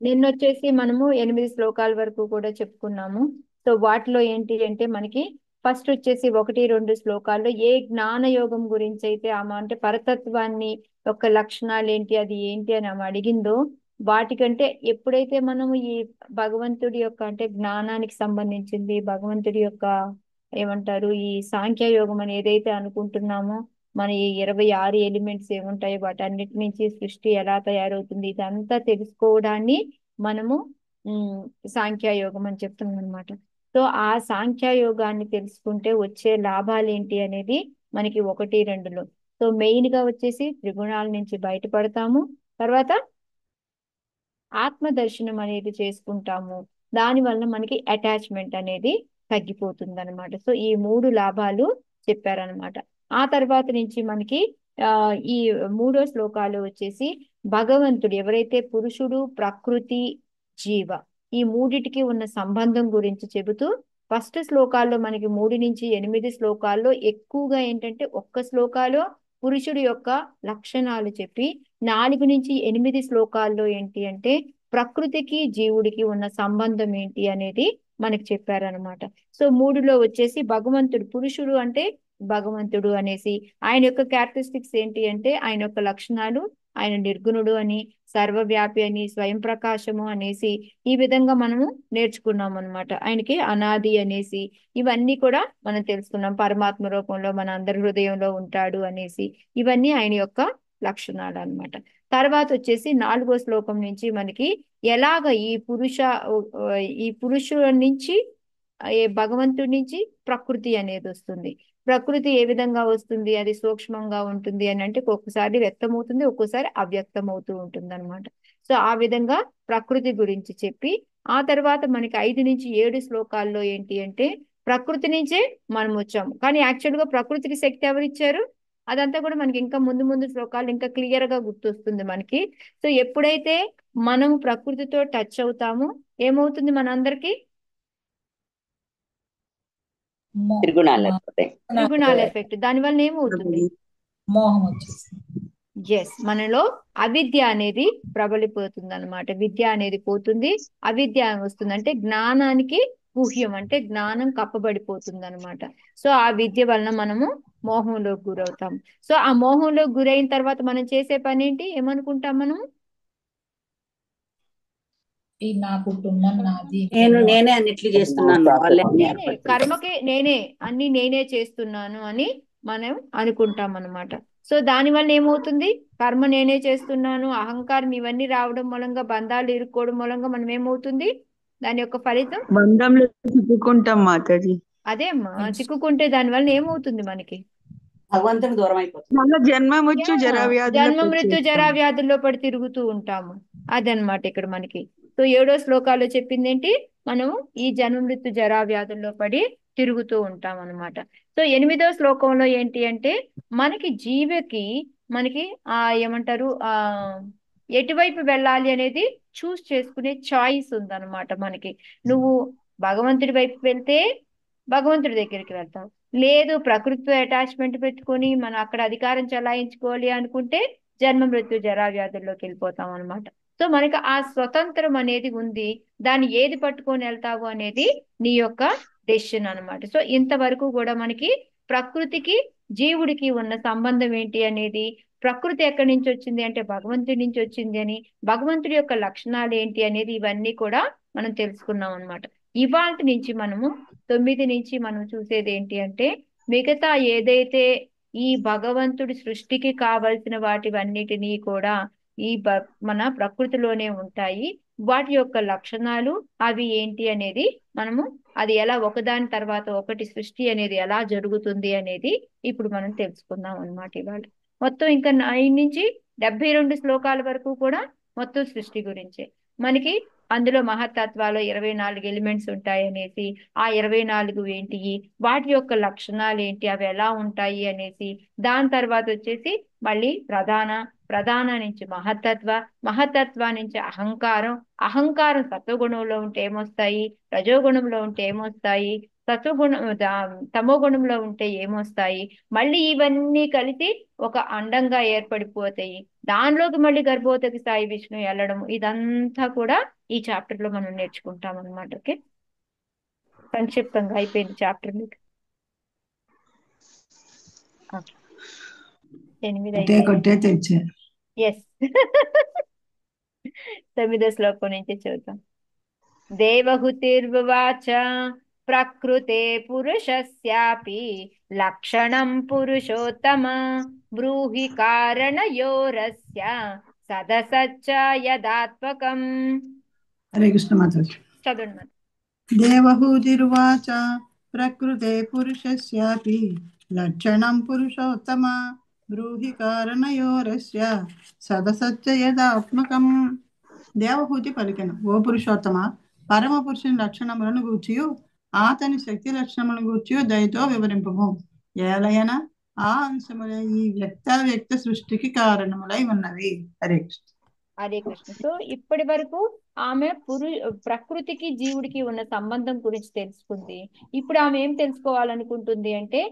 నిన్న వచ్చేసి మనము 8 శ్లోకాల వరకు కూడా చెప్పుకున్నాము. సో వాటిలో ఏంటి అంటే మనకి ఫస్ట్ వచ్చేసి 1, 2 శ్లోకాల్లో ఏ జ్ఞాన యోగం గురించి అయితే ఆమె అంటే పరతత్వాన్ని యొక్క లక్షణాలు ఏంటి, అది ఏంటి అని ఆమె అడిగిందో, వాటికంటే ఎప్పుడైతే మనము ఈ భగవంతుడి యొక్క అంటే జ్ఞానానికి సంబంధించింది, భగవంతుడి యొక్క ఏమంటారు ఈ సాంఖ్య యోగం అని ఏదైతే అనుకుంటున్నామో, మన ఈ 26 ఎలిమెంట్స్ ఏముంటాయో వాటన్నిటి నుంచి సృష్టి ఎలా తయారవుతుంది ఇదంతా తెలుసుకోవడాన్ని మనము ఉమ్ సాంఖ్యయోగం అని చెప్తున్నాం అనమాట. సో ఆ సాంఖ్యయోగాన్ని తెలుసుకుంటే వచ్చే లాభాలు ఏంటి అనేది మనకి 1, 2లో. సో మెయిన్ గా వచ్చేసి త్రిగుణాల నుంచి బయటపడతాము. తర్వాత ఆత్మ దర్శనం అనేది చేసుకుంటాము. దాని వల్ల మనకి అటాచ్మెంట్ అనేది తగ్గిపోతుంది అనమాట. సో ఈ 3 లాభాలు చెప్పారనమాట. ఆ తర్వాత నుంచి మనకి ఆ ఈ 3వ శ్లోకాలు వచ్చేసి భగవంతుడు ఎవరైతే పురుషుడు, ప్రకృతి, జీవ ఈ మూడిటికి ఉన్న సంబంధం గురించి చెబుతూ ఫస్ట్ శ్లోకాల్లో మనకి 3 నుంచి 8 శ్లోకాల్లో ఎక్కువగా ఏంటంటే ఒక్క శ్లోకాలో పురుషుడు యొక్క లక్షణాలు చెప్పి 4 నుంచి 8 శ్లోకాల్లో ఏంటి అంటే ప్రకృతికి జీవుడికి ఉన్న సంబంధం ఏంటి అనేది మనకి చెప్పారనమాట. సో 3లో వచ్చేసి భగవంతుడు పురుషుడు అంటే భగవంతుడు అనేసి ఆయన యొక్క క్యారెక్టరిస్టిక్స్ ఏంటి అంటే ఆయన యొక్క లక్షణాలు, ఆయన నిర్గుణుడు అని, సర్వవ్యాపి అని, స్వయం ప్రకాశము అనేసి ఈ విధంగా మనము నేర్చుకున్నాం అనమాట. ఆయనకి అనాది అనేసి ఇవన్నీ కూడా మనం తెలుసుకున్నాం. పరమాత్మ రూపంలో మన అందరి హృదయంలో ఉంటాడు అనేసి ఇవన్నీ ఆయన యొక్క లక్షణాలు అన్నమాట. తర్వాత వచ్చేసి 4వ శ్లోకం నుంచి మనకి ఎలాగ ఈ పురుషుల నుంచి ఏ భగవంతుడి నుంచి ప్రకృతి అనేది వస్తుంది. ప్రకృతి ఏ విధంగా వస్తుంది, అది సూక్ష్మంగా ఉంటుంది అని అంటే ఒక్కొక్కసారి వ్యక్తమవుతుంది, ఒక్కోసారి అవ్యక్తం అవుతూ ఉంటుంది అనమాట. సో ఆ విధంగా ప్రకృతి గురించి చెప్పి ఆ తర్వాత మనకి 5 నుంచి 7 శ్లోకాల్లో ఏంటి అంటే ప్రకృతి నుంచే మనం వచ్చాము, కానీ యాక్చువల్ గా ప్రకృతికి శక్తి ఎవరిచ్చారు అదంతా కూడా మనకి ఇంకా ముందు ముందు శ్లోకాలు ఇంకా క్లియర్ గా గుర్తొస్తుంది మనకి. సో ఎప్పుడైతే మనం ప్రకృతితో టచ్ అవుతామో ఏమవుతుంది మనందరికి మో త్రిగుణాలు మా అయిపోతాయి. నాకు త్రిగుణాల ఎఫెక్ట్ దానివల్ల ఏమవుతుంది మోహం వచ్చేసింది. మనలో అవిద్య అనేది ప్రబలిపోతుంది అనమాట. విద్య అనేది పోతుంది, అవిద్య వస్తుంది అంటే జ్ఞానానికి గుహ్యం అంటే జ్ఞానం కప్పబడిపోతుంది అనమాట. సో ఆ విద్య వలన మనము మోహంలోకి గురవుతాం. సో ఆ మోహంలోకి గురైన తర్వాత మనం చేసే పని ఏంటి ఏమనుకుంటాం మనం ఈ నా కుటుంబం నాది నేనే అన్నిట్లు చేస్తున్నాను, వాళ్ళే అన్ని ఏర్పడుతుంది. నేనే చేస్తున్నాను అని మనం అనుకుంటాం అన్నమాట. సో దాని వల్ల ఏమవుతుంది కర్మ నేనే చేస్తున్నాను అహంకారం ఇవన్నీ రావడం మూలంగా బంధాలు ఇరుక్కోవడం మూలంగా మనం ఏమవుతుంది దాని యొక్క ఫలితం బంధంలో చిక్కుకుంటాం మాతాజీ. అదే అమ్మా చిక్కుకుంటే దాని వల్ల ఏమవుతుంది మనకి భగవంతుని దూరం అయిపోతుంది. మళ్ళా జన్మ ముచ్చు జరా జన్మ వ్యాధులకు మృత్యు జరా వచ్చేస్తాం. వ్యాధుల్లో పడి తిరుగుతూ ఉంటాము. అదనమాట ఇక్కడ మనకి. సో 7వ శ్లోకాల్లో చెప్పింది ఏంటి మనం ఈ జన్మ మృత్యు జరా వ్యాధుల్లో పడి తిరుగుతూ ఉంటాం అనమాట. సో 8వ శ్లోకంలో ఏంటి అంటే మనకి జీవకి మనకి ఏమంటారు ఎటువైపు వెళ్ళాలి అనేది చూస్ చేసుకునే చాయిస్ ఉందన్నమాట మనకి. నువ్వు భగవంతుడి వైపు వెళ్తే భగవంతుడి దగ్గరికి వెళ్తావు, లేదు ప్రకృతితో అటాచ్మెంట్ పెట్టుకొని మనం అక్కడ అధికారం చలాయించుకోవాలి అనుకుంటే జన్మ మృత్యు జరా వ్యాధుల్లోకి వెళ్ళిపోతాం అనమాట. సో మనకి ఆ స్వతంత్రం అనేది ఉంది, దాన్ని ఏది పట్టుకొని వెళ్తావు అనేది నీ యొక్క డెసిషన్ అనమాట. సో ఇంతవరకు కూడా మనకి ప్రకృతికి జీవుడికి ఉన్న సంబంధం ఏంటి అనేది, ప్రకృతి ఎక్కడి నుంచి వచ్చింది అంటే భగవంతుడి నుంచి వచ్చింది అని, భగవంతుడి యొక్క లక్షణాలు ఏంటి అనేది ఇవన్నీ కూడా మనం తెలుసుకున్నాం అనమాట. ఇవాల్టి నుంచి మనము 9 నుంచి మనం చూసేది ఏంటి అంటే మిగతా ఏదైతే ఈ భగవంతుడి సృష్టికి కావలసిన వాటివన్నిటినీ కూడా మన ప్రకృతిలోనే ఉంటాయి. వాటి యొక్క లక్షణాలు అవి ఏంటి అనేది మనము అది ఎలా ఒకదాని తర్వాత ఒకటి సృష్టి అనేది ఎలా జరుగుతుంది అనేది ఇప్పుడు మనం తెలుసుకుందాం అన్నమాట ఇవాళ. మొత్తం ఇంకా 9 నుంచి 72 శ్లోకాల వరకు కూడా మొత్తం సృష్టి గురించే మనకి. అందులో మహత్తత్వాలో 24 ఎలిమెంట్స్ ఉంటాయి అనేసి ఆ 24 ఏంటి, వాటి యొక్క లక్షణాలు ఏంటి, అవి ఎలా ఉంటాయి అనేసి, దాని తర్వాత వచ్చేసి మళ్ళీ ప్రధాన నుంచి మహత్తత్వ నుంచి అహంకారం, అహంకారం సత్వగుణంలో ఉంటే ఏమొస్తాయి, రజోగుణంలో ఉంటే ఏమొస్తాయి, తమో గుణంలో ఉంటే ఏమొస్తాయి, మళ్ళీ ఇవన్నీ కలిసి ఒక అండంగా ఏర్పడిపోతాయి. దానిలోకి మళ్ళీ గర్భవతికి స్థాయి విష్ణు వెళ్ళడం, ఇదంతా కూడా ఈ చాప్టర్ లో మనం నేర్చుకుంటాం అనమాట. ఓకే, సంక్షిప్తంగా అయిపోయింది చాప్టర్ మీకు. ఓకే, 8 అయిపోయింది. తెచ్చా ఎస్. 9వ శ్లోకం నుంచి చూద్దాం. దేవహుతిర్వాచ ప్రకృతే పురుషస్యాపి లక్షణం పురుషోత్తమ బ్రూహి కారణయోరస్య సదసచ్చ యదాత్మకం. హరే కృష్ణ మాతాజీ. చదవండి. దేవహూతిర్వాచ ప్రకృతే పురుషస్యాపి లక్షణం పురుషోత్తమ బ్రూహి కారణయోరస్య సదసత్య యదాత్మకం. దేవహూతి పలికెను, ఓ పురుషోత్తమ, పరమ పురుషుని లక్షణములను గూర్చియు అతని శక్తి లక్షణములను గూర్చియు దయతో వివరింపము. ఏలయన ఆ అంశములే ఈ వ్యక్త సృష్టికి కారణములై ఉన్నవి. హరే కృష్ణ. హరే కృష్ణ. సో ఇప్పటి వరకు ఆమె ప్రకృతికి జీవుడికి ఉన్న సంబంధం గురించి తెలుసుకుంది. ఇప్పుడు ఆమె ఏం తెలుసుకోవాలనుకుంటుంది అంటే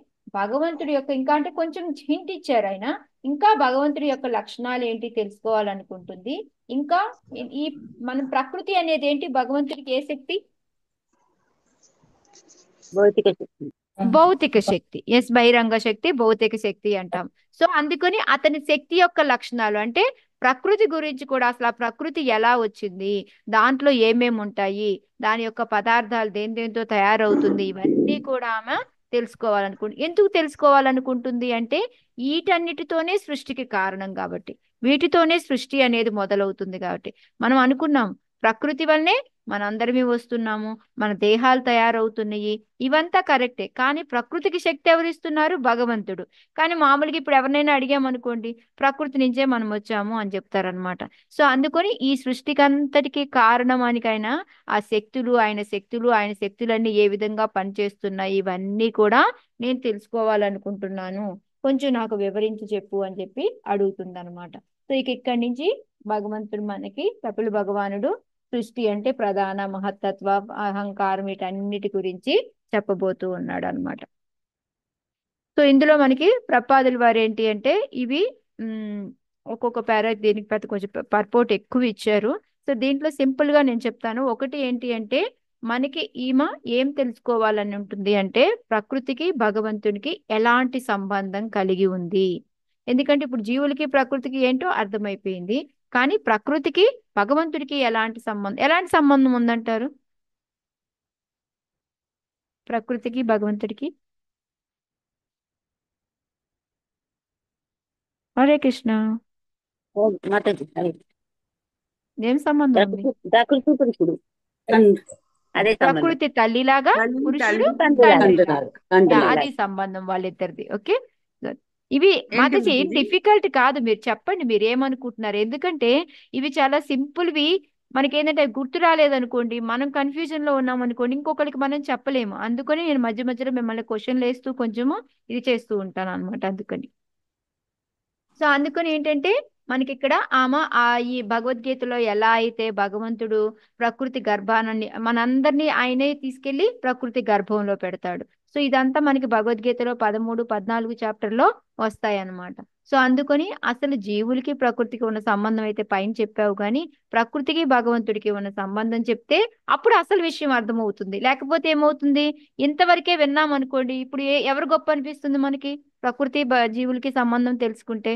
భగవంతుడి యొక్క, ఇంకా అంటే కొంచెం హింట్ ఇచ్చారు ఆయన, ఇంకా భగవంతుడి యొక్క లక్షణాలు ఏంటి తెలుసుకోవాలనుకుంటుంది. ఇంకా ఈ మన ప్రకృతి అనేది ఏంటి, భగవంతుడికి ఏ శక్తి? భౌతిక శక్తి. భౌతిక శక్తి. ఎస్, బహిరంగ శక్తి, భౌతిక శక్తి అంటాం. సో అందుకని అతని శక్తి యొక్క లక్షణాలు అంటే ప్రకృతి గురించి కూడా, అసలు ఆ ప్రకృతి ఎలా వచ్చింది, దాంట్లో ఏమేమి ఉంటాయి, దాని యొక్క పదార్థాలు దేంతో తయారవుతుంది, ఇవన్నీ కూడా ఆమె ఎందుకు తెలుసుకోవాలనుకుంటుంది అంటే వీటన్నిటితోనే సృష్టికి కారణం కాబట్టి, వీటితోనే సృష్టి అనేది మొదలవుతుంది కాబట్టి. మనం అనుకున్నాం ప్రకృతి వల్లనే మనందరమే వస్తున్నాము, మన దేహాలు తయారవుతున్నాయి, ఇవంతా కరెక్టే. కానీ ప్రకృతికి శక్తి ఎవరిస్తున్నారు? భగవంతుడు. కానీ మామూలుగా ఇప్పుడు ఎవరినైనా అడిగామనుకోండి, ప్రకృతి నుంచే మనం వచ్చాము అని చెప్తారనమాట. సో అందుకని ఈ సృష్టికి అంతటికి కారణమానికైనా ఆ శక్తులు, ఆయన శక్తులన్నీ ఏ విధంగా పనిచేస్తున్నాయి, ఇవన్నీ కూడా నేను తెలుసుకోవాలనుకుంటున్నాను, కొంచెం నాకు వివరించి చెప్పు అని చెప్పి అడుగుతుంది అనమాట. సో ఇక్కడి నుంచి భగవంతుడు మనకి, కపిల భగవానుడు సృష్టి అంటే ప్రధాన మహత్తత్వ, అహంకారం, వీటన్నిటి గురించి చెప్పబోతూ ఉన్నాడు అనమాట. సో ఇందులో మనకి ప్రపాదుల వారు ఏంటి అంటే ఇవి ఒక్కొక్క పారా దీనికి పెద్ద కొంచెం పర్పోర్ట్ ఎక్కువ ఇచ్చారు. సో దీంట్లో సింపుల్ గా నేను చెప్తాను. ఒకటి ఏంటి అంటే మనకి ఈమె ఏం తెలుసుకోవాలని ఉంటుంది అంటే ప్రకృతికి భగవంతునికి ఎలాంటి సంబంధం కలిగి ఉంది. ఎందుకంటే ఇప్పుడు జీవులకి ప్రకృతికి ఏంటో అర్థమైపోయింది, కానీ ప్రకృతికి భగవంతుడికి ఎలాంటి సంబంధం ఉందంటారు? ప్రకృతికి భగవంతుడికి. హరే కృష్ణ. మాతాజీ, హరే. ఏం సంబంధం ఉంది? ప్రకృతి పురుషుడు అదే సంబంధం. ప్రకృతి తల్లిలాగా, పురుషుడు తండ్రిలాగా. అది సంబంధం వాళ్ళిద్దరిది. ఓకే, ఇవి మాతాజీ ఏం డిఫికల్ట్ కాదు, మీరు చెప్పండి మీరు ఏమనుకుంటున్నారు. ఎందుకంటే ఇవి చాలా సింపుల్వి. మనకి ఏంటంటే గుర్తు రాలేదనుకోండి, మనం కన్ఫ్యూజన్ లో ఉన్నాం అనుకోండి, ఇంకొకరికి మనం చెప్పలేము. అందుకని నేను మధ్య మధ్యలో మిమ్మల్ని క్వశ్చన్లు వేస్తూ కొంచెము ఇది చేస్తూ ఉంటాను అనమాట. అందుకని సో అందుకని ఏంటంటే మనకి ఇక్కడ ఆమె ఈ భగవద్గీతలో ఎలా అయితే భగవంతుడు ప్రకృతి గర్భాన్ని మనందరినీ ఆయనే తీసుకెళ్లి ప్రకృతి గర్భంలో పెడతాడు. సో ఇదంతా మనకి భగవద్గీతలో 13, 14 చాప్టర్లో వస్తాయి అన్నమాట. సో అందుకని అసలు జీవులకి ప్రకృతికి ఉన్న సంబంధం అయితే పైన చెప్పావు, కానీ ప్రకృతికి భగవంతుడికి ఉన్న సంబంధం చెప్తే అప్పుడు అసలు విషయం అర్థమవుతుంది. లేకపోతే ఏమవుతుంది, ఇంతవరకే విన్నాం అనుకోండి, ఇప్పుడు ఎవరు గొప్ప అనిపిస్తుంది మనకి? ప్రకృతి జీవులకి సంబంధం తెలుసుకుంటే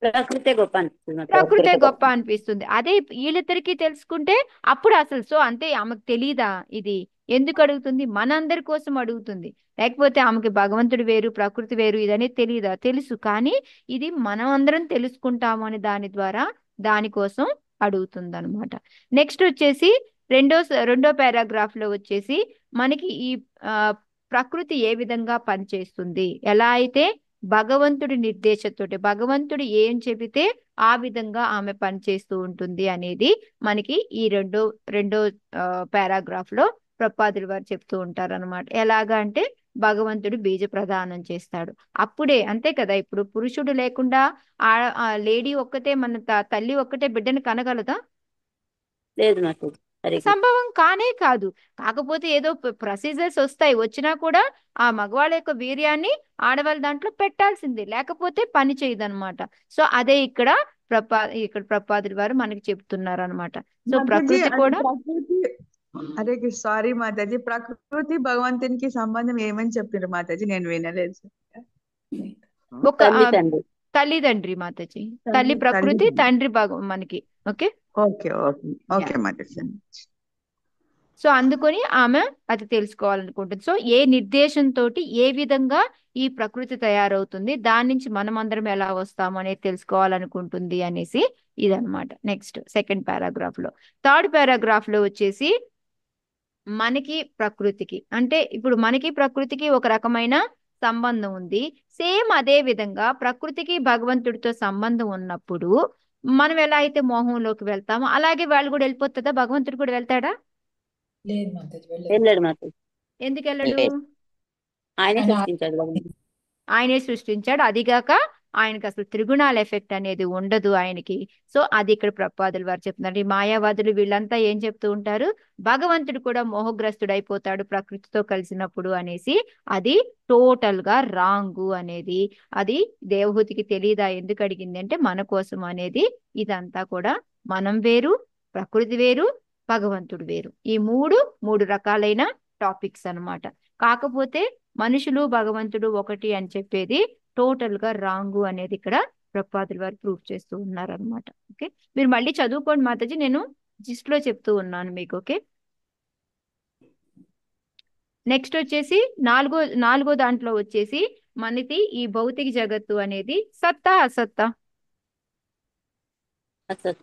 ప్రకృతే గొప్ప అనిపిస్తుంది. ప్రకృతే గొప్ప అనిపిస్తుంది. అదే వీళ్ళిద్దరికి తెలుసుకుంటే అప్పుడు అసలు సో అంతే. ఆమెకు తెలీదా ఇది? ఎందుకు అడుగుతుంది? మనందరి కోసం అడుగుతుంది. లేకపోతే ఆమెకి భగవంతుడు వేరు, ప్రకృతి వేరు ఇదనే తెలీదా? తెలుసు, కానీ ఇది మనం అందరం తెలుసుకుంటాము అని దాని ద్వారా దానికోసం అడుగుతుంది అనమాట. నెక్స్ట్ వచ్చేసి రెండో పారాగ్రాఫ్ లో వచ్చేసి మనకి ఈ ప్రకృతి ఏ విధంగా పనిచేస్తుంది, ఎలా అయితే భగవంతుడి నిర్దేశంతోటి భగవంతుడు ఏం చెబితే ఆ విధంగా ఆమె పనిచేస్తూ ఉంటుంది అనేది మనకి ఈ రెండో పారాగ్రాఫ్ లో ప్రపాదులు వారు చెప్తూ ఉంటారు అనమాట. ఎలాగా అంటే భగవంతుడు బీజ ప్రదానం చేస్తాడు. అప్పుడే అంతే కదా, ఇప్పుడు పురుషుడు లేకుండా ఆ లేడీ ఒక్కతే, మన తల్లి ఒక్కటే బిడ్డను కనగలదా? లేదు, నాకు సంభవం కానే కాదు. కాకపోతే ఏదో ప్రొసీజర్స్ వస్తాయి, వచ్చినా కూడా ఆ మగవాళ్ళ యొక్క వీర్యాన్ని ఆడవాళ్ళ దాంట్లో పెట్టాల్సిందే, లేకపోతే పని చేయదన్నమాట. సో అదే ఇక్కడ ఇక్కడ ప్రపాదుల వారు మనకి చెప్తున్నారు అనమాట. సో మాతాజీ ప్రకృతి అది కూడా ప్రకృతి అరే సారీ మాతాజీ, ప్రకృతి భగవంతునికి సంబంధం ఏమని చెప్పారు మాతాజీ? నేను వినలేదు. ఒక తల్లి తండ్రి. తల్లిదండ్రి మాతాజీ, తల్లి తల్లి ప్రకృతి, తండ్రి. తండ్రి మనకి. Okay, okay okay okay Mataji. So అందుకని ఆమె అది తెలుసుకోవాలనుకుంటుంది. సో ఏ నిర్దేశంతో ఏ విధంగా ఈ ప్రకృతి తయారవుతుంది, దాని నుంచి మనం అందరం ఎలా వస్తాము అనేది తెలుసుకోవాలనుకుంటుంది అనేసి ఇదనమాట. నెక్స్ట్ సెకండ్ పారాగ్రాఫ్ లో. థర్డ్ పారాగ్రాఫ్ లో వచ్చేసి మనకి ప్రకృతికి, అంటే ఇప్పుడు మనకి ప్రకృతికి ఒక రకమైన సంబంధం ఉంది. సేమ్ అదే విధంగా ప్రకృతికి భగవంతుడితో సంబంధం ఉన్నప్పుడు మనం ఎలా అయితే మోహంలోకి వెళ్తామో అలాగే వాళ్ళు కూడా వెళ్ళిపోతుందా? భగవంతుడు కూడా వెళ్తాడా? లేదు మాతాజీ, వెళ్ళలేదు. వెళ్ళాడు మాతాజీ. ఎందుకు వెళ్ళడు? లేదు. ఆయనే ఆయన సృష్టించాడు భగవంతుడు. ఆయనే సృష్టించాడు. అదిగాక ఆయనకి అసలు త్రిగుణాల ఎఫెక్ట్ అనేది ఉండదు ఆయనకి. సో అది ఇక్కడ ప్రపాదులు వారు చెప్తున్నారు. ఈ మాయావాదులు వీళ్ళంతా ఏం చెప్తూ ఉంటారు, భగవంతుడు కూడా మోహగ్రస్తుడు అయిపోతాడు ప్రకృతితో కలిసినప్పుడు అనేసి. అది టోటల్ గా రాంగు అనేది. అది దేవహూతికి తెలియదా? ఎందుకు అడిగింది అంటే మన కోసం అనేది. ఇదంతా కూడా మనం వేరు, ప్రకృతి వేరు, భగవంతుడు వేరు. ఈ మూడు రకాలైన టాపిక్స్ అన్నమాట. కాకపోతే మనుషులు భగవంతుడు ఒకటి అని చెప్పేది టోటల్ గా రాంగు అనేది ఇక్కడ ప్రపాదుల వారు ప్రూఫ్ చేస్తూ ఉన్నారనమాట. ఓకే, మీరు మళ్ళీ చదువుకోండి మాతాజీ, నేను జిస్ట్ లో చెప్తూ ఉన్నాను మీకు. ఓకే, నెక్స్ట్ వచ్చేసి నాలుగో దాంట్లో వచ్చేసి మనకి ఈ భౌతిక జగత్తు అనేది సత్తా అసత్తా? అసత్.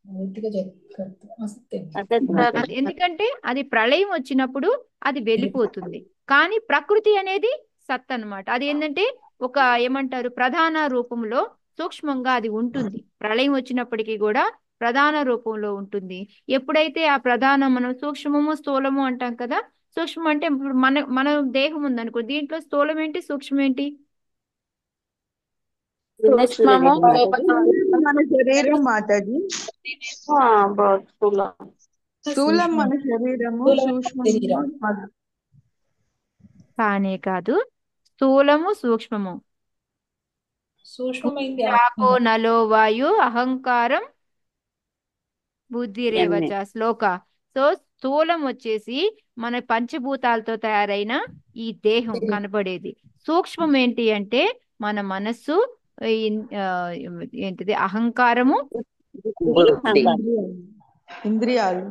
భౌతిక జగత్తు అసత్యం. అసత్ మాతాజీ. ఎందుకంటే అది ప్రళయం వచ్చినప్పుడు అది వెళ్ళిపోతుంది. కానీ ప్రకృతి అనేది సత్ అన్నమాట. అది ఏంటంటే ఒక ఏమంటారు, ప్రధాన రూపంలో సూక్ష్మంగా అది ఉంటుంది. ప్రళయం వచ్చినప్పటికీ కూడా ప్రధాన రూపంలో ఉంటుంది. ఎప్పుడైతే ఆ ప్రధాన, మనం సూక్ష్మము స్థూలము అంటాం కదా. సూక్ష్మం అంటే ఇప్పుడు మన దేహం ఉందనుకో, దీంట్లో స్థూలం ఏంటి, సూక్ష్మం ఏంటి? చిన్న స్థూల సూక్ష్మము దేహం మాతాజీ. మన శరీరం మాతాజీ. స్థూలం మన శరీరము, శరీరం. సూక్ష్మము కానే కాదు, స్థూలము సూక్ష్మము. సూక్ష్మమైంది చాపో ఆత్మ. నలో వాయు అహంకారం బుద్ధిరేవచ. జన్మే. శ్లోక. సో స్థూలం వచ్చేసి మన పంచభూతాలతో తయారైన ఈ దేహం కనబడేది. సూక్ష్మం ఏంటి అంటే మన మనస్సు, ఆ, ఏంటిది, అహంకారము, ఇంద్రియాలు.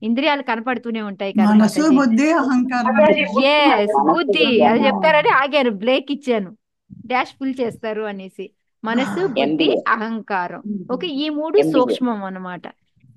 ఇంద్రియాలు కనపడుతూనే ఉంటాయి కదా మనసు మాతాజీ. బుద్ధి అహంకారం ఎస్, బుద్ధి. అది చెప్తారని ఆగాను, బ్రేక్ ఇచ్చాను, డాష్ ఫుల్ చేస్తారు అనేసి. మనసు, బుద్ధి, అహంకారం. ఓకే, ఈ మూడు సూక్ష్మం అన్నమాట.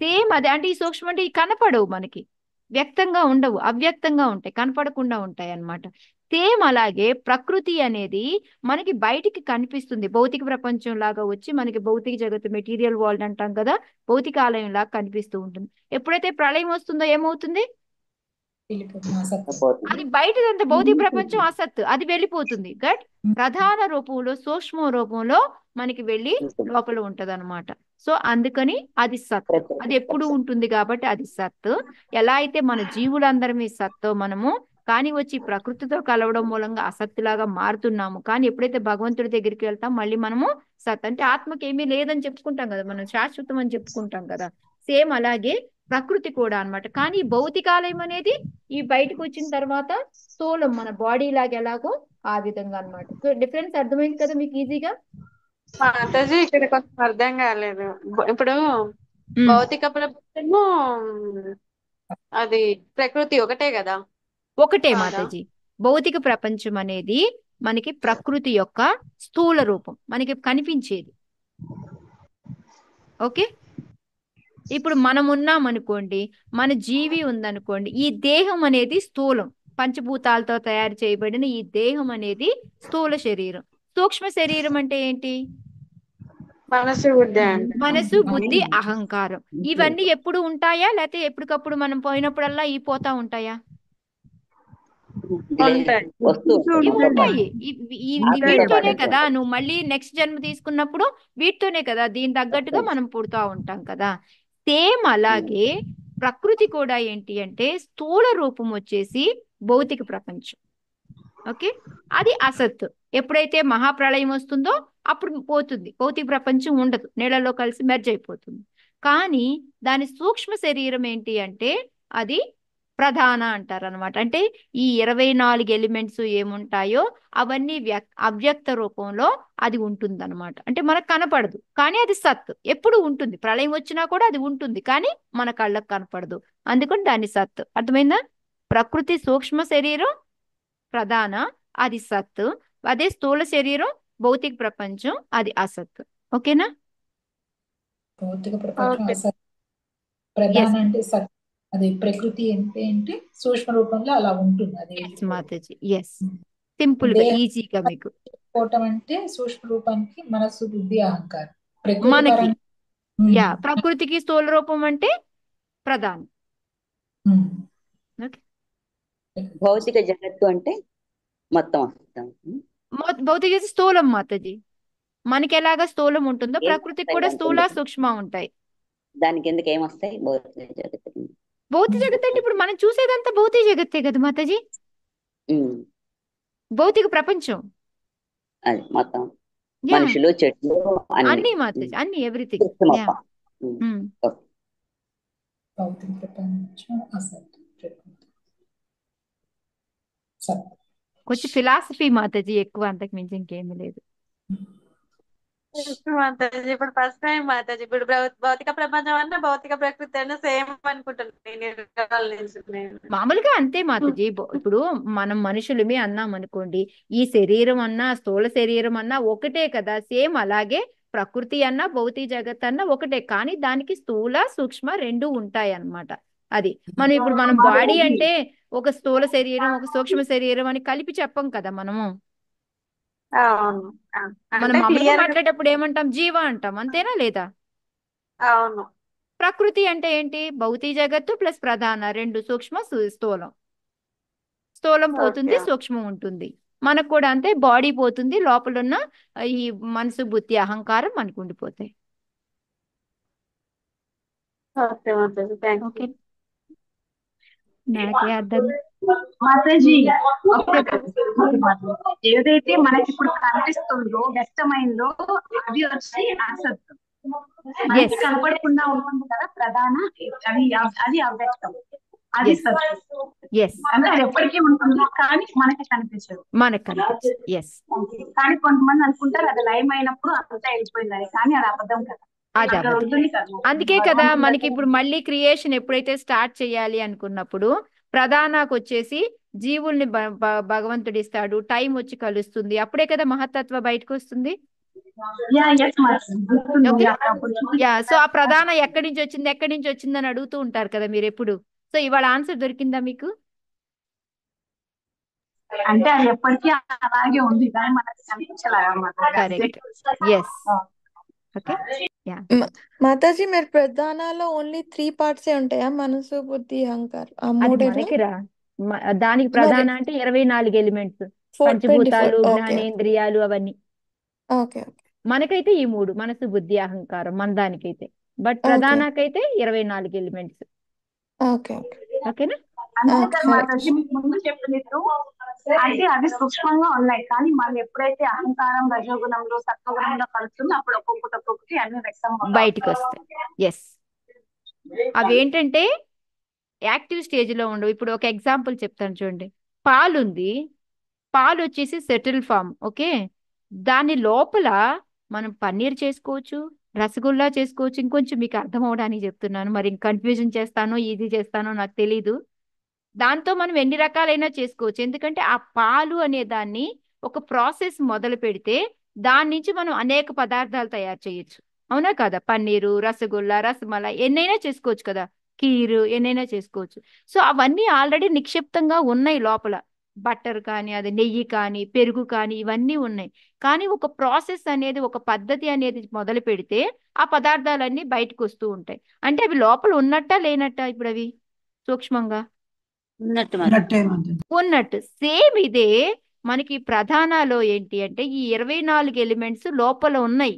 సేమ్ అదే. అంటే ఈ సూక్ష్మం అంటే ఈ కనపడవు మనకి, వ్యక్తంగా ఉండవు, అవ్యక్తంగా ఉంటాయి, కనపడకుండా ఉంటాయి అన్నమాట. సేమ్ అలాగే ప్రకృతి అనేది మనకి బయటికి కనిపిస్తుంది, భౌతిక ప్రపంచం లాగా వచ్చి మనకి భౌతిక జగత్తు, మెటీరియల్ వరల్డ్ అంటాం కదా, భౌతికాలయం లాగా కనిపిస్తూ ఉంటుంది. ఎప్పుడైతే ప్రళయం వస్తుందో ఏమవుతుంది, వెళ్ళిపోతుంది అసత్యం. అది బయటదంతా భౌతిక ప్రపంచం అసత్, అది వెళ్ళిపోతుంది. బట్ ప్రధాన రూపంలో, సూక్ష్మ రూపంలో మనకి వెళ్ళి లోపల ఉంటది అనమాట. సో అందుకని అది సత్, అది ఎప్పుడు ఉంటుంది కాబట్టి అది సత్. ఎలా అయితే మన జీవులందరమీ సత్తో మనము, కానీ వచ్చి ప్రకృతితో కలవడం మూలంగా అసత్తులాగా మారుతున్నాము. కానీ ఎప్పుడైతే భగవంతుడి దగ్గరికి వెళ్తాం మళ్ళీ మనము సత్, అంటే ఆత్మకి ఏమీ లేదని చెప్పుకుంటాం కదా మనం, శాశ్వతం అని చెప్పుకుంటాం కదా. సేమ్ అలాగే ప్రకృతి కూడా అన్నమాట. కానీ ఈ భౌతికాలయం అనేది ఈ బయటకు వచ్చిన తర్వాత స్థూలం, మన బాడీ లాగా ఎలాగో ఆ విధంగా అన్నమాట. సో డిఫరెన్స్ అర్థమైంది కదా మీకు ఈజీగా? మాతాజీ ఇక్కడ కొంచెం అర్థం కాలేదు. ఇప్పుడు భౌతిక ప్రపంచము అది ప్రకృతి ఒకటే కదా? ఒకటే కాదా? మాతాజీ. భౌతిక ప్రపంచం అనేది మనకి ప్రకృతి యొక్క స్థూల రూపం, మనకి కనిపించేది. ఓకే, ఇప్పుడు మనం ఉన్నాం అనుకోండి, మన జీవి ఉందనుకోండి, ఈ దేహం అనేది స్థూలం, పంచభూతాలతో తయారు చేయబడిన ఈ దేహం అనేది స్థూల శరీరం. సూక్ష్మ శరీరం అంటే ఏంటి? మనసు బుద్ధి అంటే మనసు, బుద్ధి, అహంకారం. ఇవన్నీ ఎప్పుడు ఉంటాయా, లేకపోతే ఎప్పటికప్పుడు మనం పోయినప్పుడల్లా ఈ పోతా ఉంటాయా? ఉంటాయి. ఇవి ఉంటాయి. వీటితోనే కదా నువ్వు మళ్ళీ నెక్స్ట్ జన్మ తీసుకున్నప్పుడు వీటితోనే కదా, దీని తగ్గట్టుగా మనం పుడతా ఉంటాం కదా. సేమ్ అలాగే ప్రకృతి కూడా ఏంటి అంటే స్థూల రూపం వచ్చేసి భౌతిక ప్రపంచం. ఓకే, అది అసత్. ఎప్పుడైతే మహాప్రళయం వస్తుందో అప్పుడు పోతుంది, భౌతిక ప్రపంచం ఉండదు, నీళ్ళలో కలిసి మెర్జ్ అయిపోతుంది. కానీ దాని సూక్ష్మ శరీరం ఏంటి అంటే అది ప్రధాన అంటారు అనమాట. అంటే ఈ 24 ఎలిమెంట్స్ ఏముంటాయో అవన్నీ అవ్యక్త రూపంలో అది ఉంటుంది అనమాట. అంటే మనకు కనపడదు కానీ అది సత్ ఎప్పుడు ఉంటుంది, ప్రళయం వచ్చినా కూడా అది ఉంటుంది కానీ మన కళ్ళకు కనపడదు, అందుకని దాన్ని సత్. అర్థమైందా? ప్రకృతి సూక్ష్మ శరీరం ప్రధాన, అది సత్. అదే స్థూల శరీరం భౌతిక ప్రపంచం, అది అసత్. ఓకేనా? భౌతిక ప్రపంచం ఓకే. అసత్, ప్రధాన ఎస్ అంటే సత్. అది ప్రకృతి ఏంటి సూక్ష్మ రూపంలో అలా ఉంటుంది, అది ఎస్ మాతాజీ, ఎస్. సింపుల్ గా దేహం ఈజీగా మీకు. పోవటం అంటే సూక్ష్మ రూపానికి మనస్సు, బుద్ధి, అహంకారం. ప్రకృతి మనకి పరంగా ప్రకృతికి స్థూల రూపం అంటే ప్రధానం. ఓకే. భౌతిక జగత్తు అంటే మొత్తం అర్థం. భౌతిక స్థూలం మాతాజీ. మనకి ఎలాగా స్థూలం ఉంటుందో ఏం ప్రకృతికి వస్తాయి కూడా దాని స్థూల కిందకి? సూక్ష్మ ఉంటాయి. దాని కిందకి ఏమొస్తాయి భౌతిక జగత్తు కింద? భౌతిక జగత్ అంటే ఇప్పుడు మనం చూసేదంతా భౌతిక జగత్తే కదా మాతాజీ, భౌతిక ప్రపంచం. అది మొత్తం యా మనుషులు, చెట్లు, అన్ని అన్ని మాతాజీ, అన్ని ఎవ్రీథింగ్. సృష్టి యా మొత్తం. ఓకే. భౌతిక ప్రపంచం అసత్, ప్రకృతి సత్. కొంచెం ఫిలాసఫీ మాతాజీ ఎక్కువ, అంతకు మించి ఇంకేమీ లేదు. మాతాజీ ఇప్పుడు ఫస్ట్ టైం మాతాజీ ఇప్పుడు భౌతిక ప్రపంచం అన్న భౌతిక ప్రకృతి అన్న సేమ్ అనుకుంటున్నాను నేను ఇవాళ నుంచి నేను. మామూలుగా అంతే మాతాజీ. ఇప్పుడు మనం మనుషులమే అన్నాం అనుకోండి, ఈ శరీరం అన్నా స్థూల శరీరం అన్నా ఒకటే కదా, సేమ్ అలాగే ప్రకృతి అన్నా భౌతిక జగత్ అన్నా ఒకటే, కానీ దానికి స్థూల సూక్ష్మ రెండు ఉంటాయి అన్నమాట. అది మనం ఇప్పుడు మనం బాడీ అంటే ఒక స్థూల శరీరం ఒక సూక్ష్మ శరీరం అని కలిపి చెప్పం కదా మనము. అవును. మనం అంటే మామూలుగా క్లియర్ గా మాట్లాడేటప్పుడు ఏమంటాం, జీవ అంటాం, అంతేనా లేదా? అవును. ప్రకృతి అంటే ఏంటి, భౌతిక జగత్తు ప్లస్ ప్రధాన, రెండు సూక్ష్మ స్థూలం. స్థూలం పోతుంది, ఓకే. సూక్ష్మం ఉంటుంది. మనకు కూడా అంతే, బాడీ పోతుంది, లోపల ఉన్న ఈ మనసు, బుద్ధి, అహంకారం మనకు ఉండిపోతాయి. Okay Mataji, thank okay, you. నాకే అర్థం. మాతాజీ ఏదైతే మనకి ఇప్పుడు కనిపిస్తుందో వ్యక్తమైందో అది వచ్చి అసత్. మనకి ఎస్ కనపడకుండా ఉంటుంది కదా ప్రధాన, అది అది అవ్యక్తం, అది ఎస్ సత్. ఎస్ అంటే అది ఎప్పటికీ ఉంటుంది కానీ మనకి కనిపించదు. మనకు కనిపించదు. ఎస్ కానీ కొంతమంది అనుకుంటారు అది లయం అయినప్పుడు అంతా వెళ్ళిపోయిందని, కానీ అది అబద్ధం కదా, అది అక్కడ అబద్ధం. ఉంటుంది కదా. అందుకే కదా మనకి ఇప్పుడు మళ్ళీ క్రియేషన్ ఎప్పుడైతే స్టార్ట్ చేయాలి అనుకున్నప్పుడు ప్రధానకు వచ్చేసి జీవుల్ని భగవంతుడు ఇస్తాడు, టైం వచ్చి కలుస్తుంది, అప్పుడే కదా మహత్తత్వ బయటకు వస్తుంది. ఓకే. యా, సో ఆ ప్రధాన ఎక్కడి నుంచి వచ్చింది అని అడుగుతూ ఉంటారు కదా మీరు ఎప్పుడు. సో ఇవాళ ఆన్సర్ దొరికిందా మీకు? అంటే అది ఎప్పటికీ అలాగే ఉంది కానీ మనకి కనిపించలేదు. Correct. Yes. Okay. Ya, Mataji మీరు ప్రధానాలో ఓన్లీ 3 parts ఏ ఉంటాయా, మనసు, బుద్ధి, అహంకారం, ఆ అది మూడేనా? మనకి రా దానికి మరి ప్రధాన అంటే 24 ఎలిమెంట్స్, 24. పంచభూతాలు, ఓకే జ్ఞానేంద్రియాలు అవన్నీ. ఓకే ఓకే మనకైతే ఈ మూడు, మనసు, బుద్ధి, అహంకారం మన దానికైతే. బట్ ఓకే ప్రధానకైతే 24 ఎలిమెంట్స్. ఓకే ఓకేనా? అంతే ఓకే కదా హరే మాతాజీ, మీకు ముందు చెప్పినట్టు అంటే అవి సూక్ష్మంగా ఉన్నాయి కానీ మళ్ళీ ఎప్పుడైతే అహంకారం రజోగుణంలో సత్వగుణంలో కలుస్తుందో అప్పుడు ఒక్కొక్కటి అన్ని వ్యక్తం బయటికి వస్తాయి. ఎస్, అవేంటంటే యాక్టివ్ స్టేజ్ లో ఉండవు. ఇప్పుడు ఒక ఎగ్జాంపుల్ చెప్తాను చూడండి. పాలు ఉంది, పాలు వచ్చేసి సెటిల్ ఫామ్. ఓకే, దాని లోపల మనం పన్నీర్ చేసుకోవచ్చు, రసగుల్లా చేసుకోవచ్చు. ఇంకొంచెం మీకు అర్థం అవడానికి చెప్తున్నాను, మరి కన్ఫ్యూజన్ చేస్తానో ఈజీ చేస్తానో నాకు తెలీదు. దాంతో మనం ఎన్ని రకాలైనా చేసుకోవచ్చు, ఎందుకంటే ఆ పాలు అనే దాన్ని ఒక ప్రాసెస్ మొదలు పెడితే దాని నుంచి మనం అనేక పదార్థాలు తయారు చేయొచ్చు. అవునా కదా? పన్నీరు, రసగుల్లా, రసమలై ఎన్నైనా చేసుకోవచ్చు కదా, కీరు ఎన్నైనా చేసుకోవచ్చు. సో అవన్నీ ఆల్రెడీ నిక్షిప్తంగా ఉన్నాయి లోపల. బట్టర్ కానీ, అది నెయ్యి కానీ, పెరుగు కానీ, ఇవన్నీ ఉన్నాయి. కానీ ఒక ప్రాసెస్ అనేది, ఒక పద్ధతి అనేది మొదలు పెడితే ఆ పదార్థాలన్నీ బయటకు వస్తూ ఉంటాయి. అంటే అవి లోపల ఉన్నట్టా లేనట్టా? ఇప్పుడు అవి సూక్ష్మంగా ఉన్నట్టు ఉన్నట్టే మాతాజీ. ఉన్నట్టు. సేమ్ ఇదే మనకి ప్రధానాలో ఏంటి అంటే ఈ 24 ఎలిమెంట్స్ లోపల ఉన్నాయి.